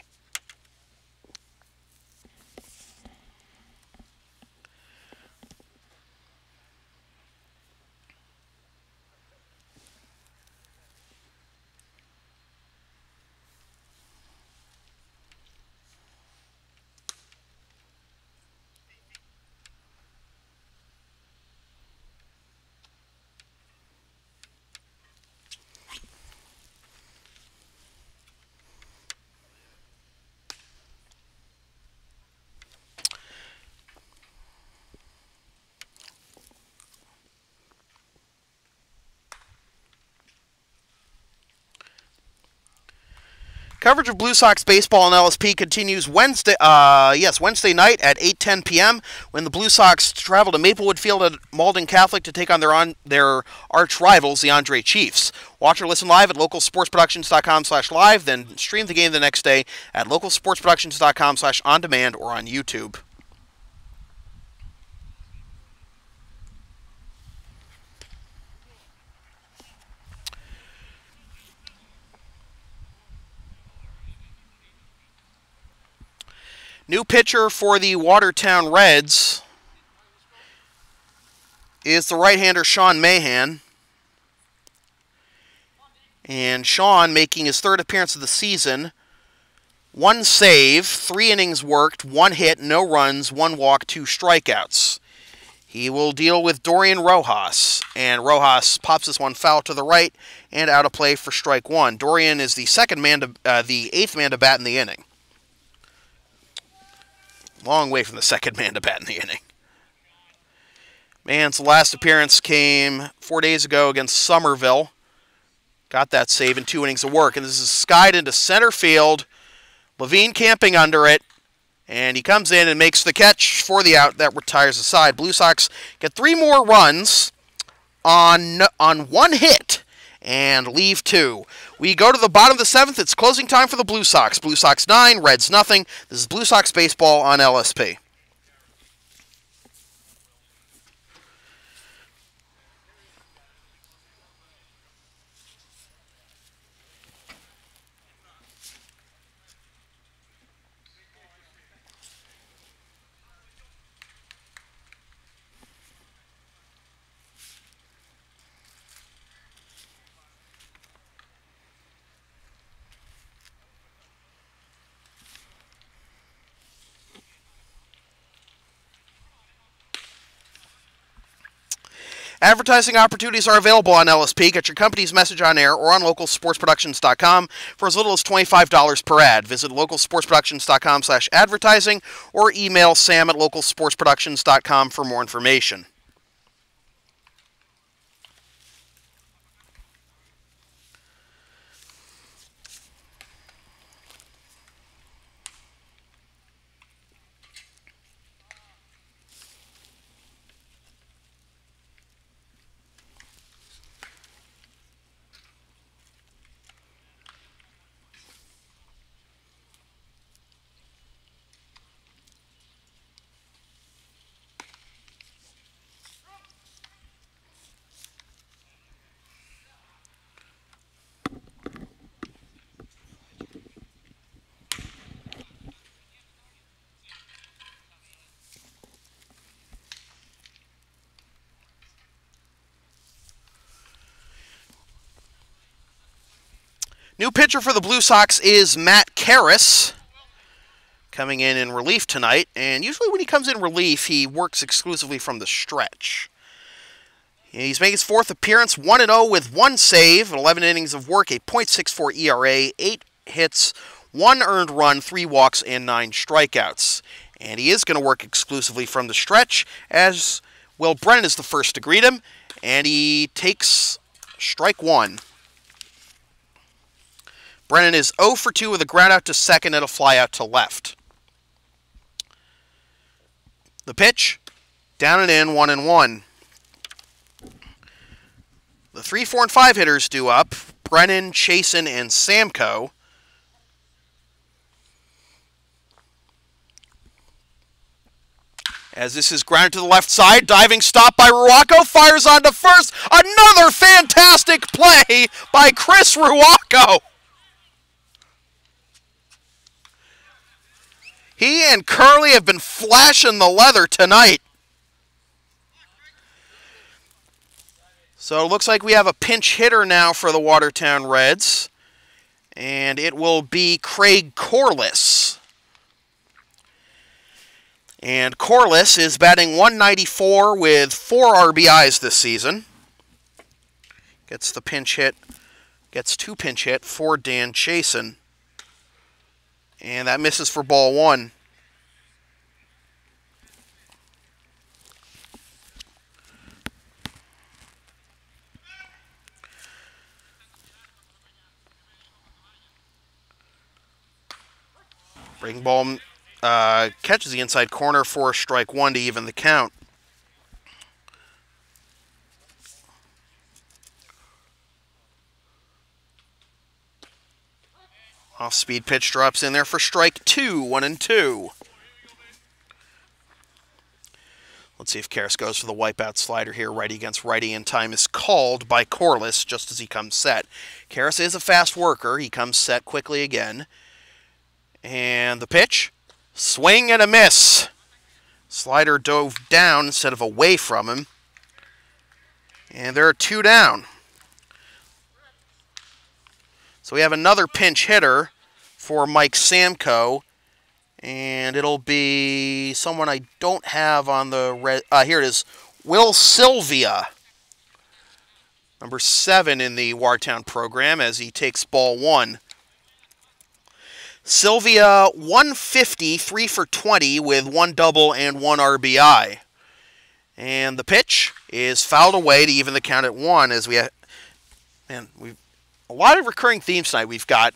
Speaker 1: Coverage of Blue Sox baseball on LSP continues Wednesday night at 8:10 p.m. when the Blue Sox travel to Maplewood Field at Malden Catholic to take on their arch rivals, the Andre Chiefs. Watch or listen live at localsportsproductions.com/live, then stream the game the next day at localsportsproductions.com/on-demand or on YouTube. New pitcher for the Watertown Reds is the right-hander Sean Mahan. And Sean making his third appearance of the season. 1 save, 3 innings worked, 1 hit, no runs, 1 walk, 2 strikeouts. He will deal with Dorian Rojas, and Rojas pops this one foul to the right and out of play for strike 1. Dorian is the the 8th man to bat in the inning. Long way from the 2nd man to bat in the inning. Mahan's last appearance came 4 days ago against Somerville. Got that save in 2 innings of work, and this is skied into center field. Levine camping under it, and he comes in and makes the catch for the out that retires the side. Blue Sox get 3 more runs on 1 hit and leave 2. We go to the bottom of the 7th. It's closing time for the Blue Sox. Blue Sox 9, Reds nothing. This is Blue Sox baseball on LSP. Advertising opportunities are available on LSP. Get your company's message on air or on localsportsproductions.com for as little as $25 per ad. Visit localsportsproductions.com/advertising or email sam@localsportsproductions.com for more information. New pitcher for the Blue Sox is Matt Karras, coming in relief tonight. And usually when he comes in relief, he works exclusively from the stretch. He's making his 4th appearance, 1-0 with 1 save, 11 innings of work, a .64 ERA, 8 hits, 1 earned run, 3 walks, and 9 strikeouts. And he is going to work exclusively from the stretch, as Will Brennan is the first to greet him, and he takes strike 1. Brennan is 0 for 2 with a ground out to second and a fly out to left. The pitch, down and in, 1-1. The 3, 4, and 5 hitters due up, Brennan, Chasen, and Samko. As this is grounded to the left side, diving stop by Ruocco, fires on to first. Another fantastic play by Chris Ruocco. He and Curley have been flashing the leather tonight. So it looks like we have a pinch hitter now for the Watertown Reds. And it will be Craig Corliss. And Corliss is batting .194 with 4 RBIs this season. Gets the pinch hit. Gets 2 pinch hit for Dan Chasen. And that misses for ball 1. Breaking ball catches the inside corner for strike 1 to even the count. Off-speed pitch drops in there for strike 2, 1-2. Let's see if Karras goes for the wipeout slider here. Righty against righty, and time is called by Corliss just as he comes set. Karras is a fast worker. He comes set quickly again. And the pitch, swing and a miss. Slider dove down instead of away from him. And there are 2 down. So we have another pinch hitter for Mike Samko. And it'll be someone I don't have on the red. Here it is. Will Sylvia. Number 7 in the Watertown program as he takes ball 1. Sylvia 150, 3 for 20 with 1 double and 1 RBI. And the pitch is fouled away to even the count at 1 as we've a lot of recurring themes tonight. We've got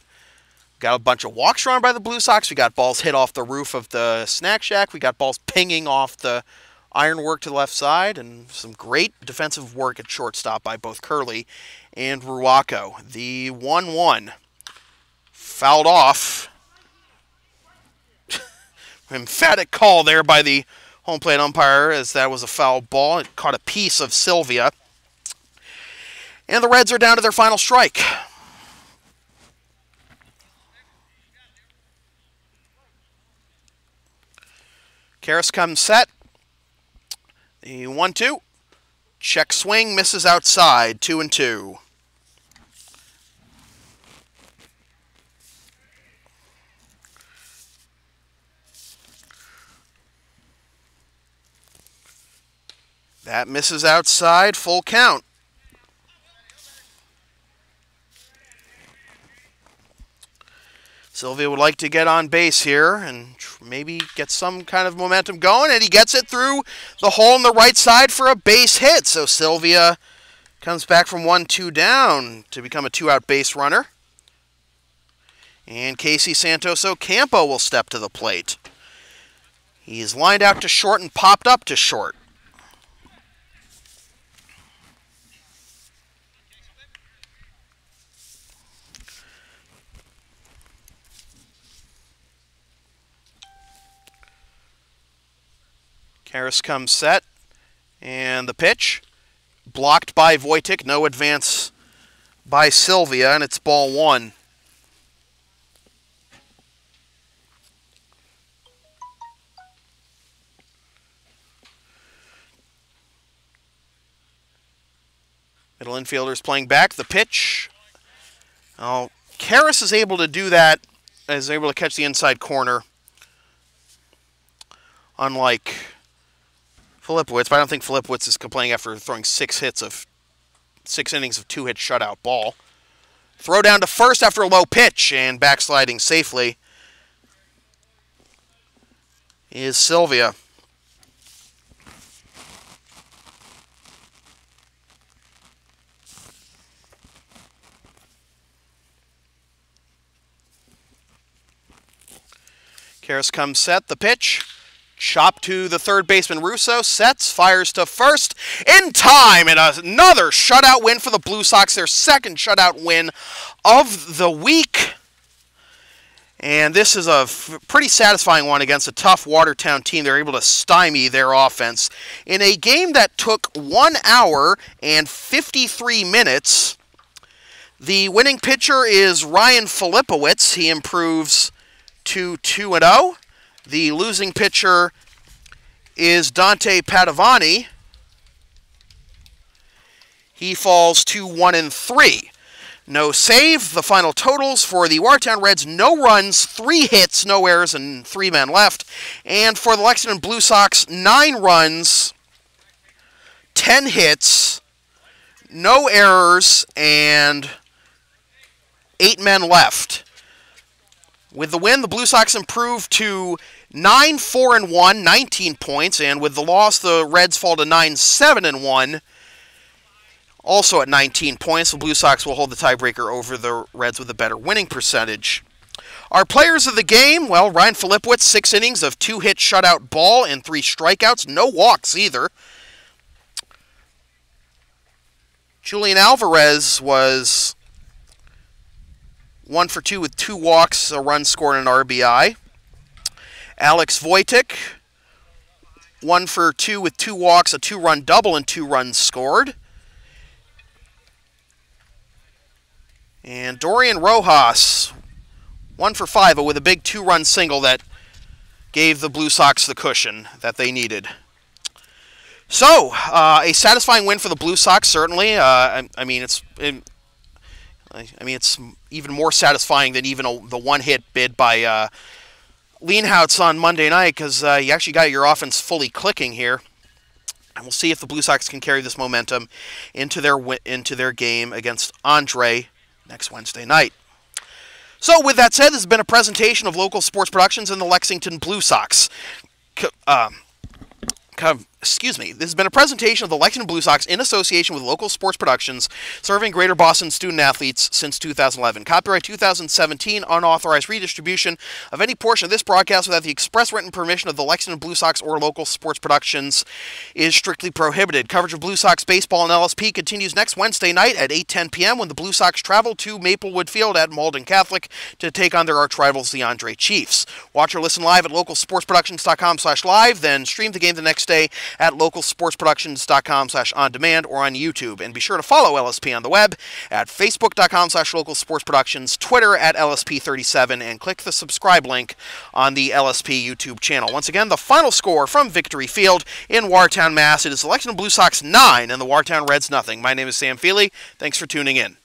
Speaker 1: a bunch of walks drawn by the Blue Sox. We got balls hit off the roof of the snack shack. We got balls pinging off the ironwork to the left side, and some great defensive work at shortstop by both Curley and Ruaco. The 1-1 fouled off. Emphatic call there by the home plate umpire as that was a foul ball. It caught a piece of Sylvia. And the Reds are down to their final strike. Karras comes set. The 1-2. Check swing, misses outside. 2-2. That misses outside, full count. Sylvia would like to get on base here and maybe get some kind of momentum going, and he gets it through the hole on the right side for a base hit. So Sylvia comes back from 1-2 down to become a 2-out base runner. And Casey Santos Ocampo will step to the plate. He's lined out to short and popped up to short. Karras comes set, and the pitch blocked by Wojtek. No advance by Sylvia, and it's ball 1. Middle infielder's playing back. The pitch. Oh, Karras is able to do that, is able to catch the inside corner. Unlike Filipowicz, but I don't think Filipowicz is complaining after throwing 6 innings of 2-hit shutout ball. Throw down to first after a low pitch and backsliding safely is Sylvia. Karras comes set, the pitch. Chop to the third baseman Russo, sets, fires to first, in time, and another shutout win for the Blue Sox, their second shutout win of the week. And this is a pretty satisfying one against a tough Watertown team. They're able to stymie their offense in a game that took 1 hour and 53 minutes. The winning pitcher is Ryan Filipowicz. He improves to 2-0. The losing pitcher is Dante Padovani. He falls to 1-3. No save. The final totals for the Watertown Reds: no runs, 3 hits, no errors, and 3 men left. And for the Lexington Blue Sox, 9 runs, 10 hits, no errors, and 8 men left. With the win, the Blue Sox improved to 9-4-1, 19 points, and with the loss, the Reds fall to 9-7-1, also at 19 points. The Blue Sox will hold the tiebreaker over the Reds with a better winning percentage. Our players of the game, well, Ryan Filipowicz, 6 innings of 2-hit shutout ball and 3 strikeouts, no walks either. Julian Alvarez was 1 for 2 with 2 walks, a run scored, and an RBI. Alex Wojtek, 1 for 2 with 2 walks, a 2-run double, and 2 runs scored. And Dorian Rojas, 1 for 5, but with a big 2-run single that gave the Blue Sox the cushion that they needed. So, a satisfying win for the Blue Sox, certainly. I mean, it's even more satisfying than even the one-hit bid by Leanhouts on Monday night, because you actually got your offense fully clicking here. And we'll see if the Blue Sox can carry this momentum into their game against Andre next Wednesday night. So, with that said, this has been a presentation of Local Sports Productions and the Lexington Blue Sox. This has been a presentation of the Lexington Blue Sox in association with Local Sports Productions, serving Greater Boston student-athletes since 2011. Copyright 2017, unauthorized redistribution of any portion of this broadcast without the express written permission of the Lexington Blue Sox or Local Sports Productions is strictly prohibited. Coverage of Blue Sox baseball and LSP continues next Wednesday night at 8:10 p.m. when the Blue Sox travel to Maplewood Field at Malden Catholic to take on their arch-rivals, the Andre Chiefs. Watch or listen live at localsportsproductions.com/live, then stream the game the next day at localsportsproductions.com/on-demand or on YouTube. And be sure to follow LSP on the web at facebook.com/localsportsproductions, Twitter at LSP37, and click the subscribe link on the LSP YouTube channel. Once again, the final score from Victory Field in Watertown, Mass. It is the Lexington Blue Sox 9 and the Watertown Reds nothing. My name is Sam Feely. Thanks for tuning in.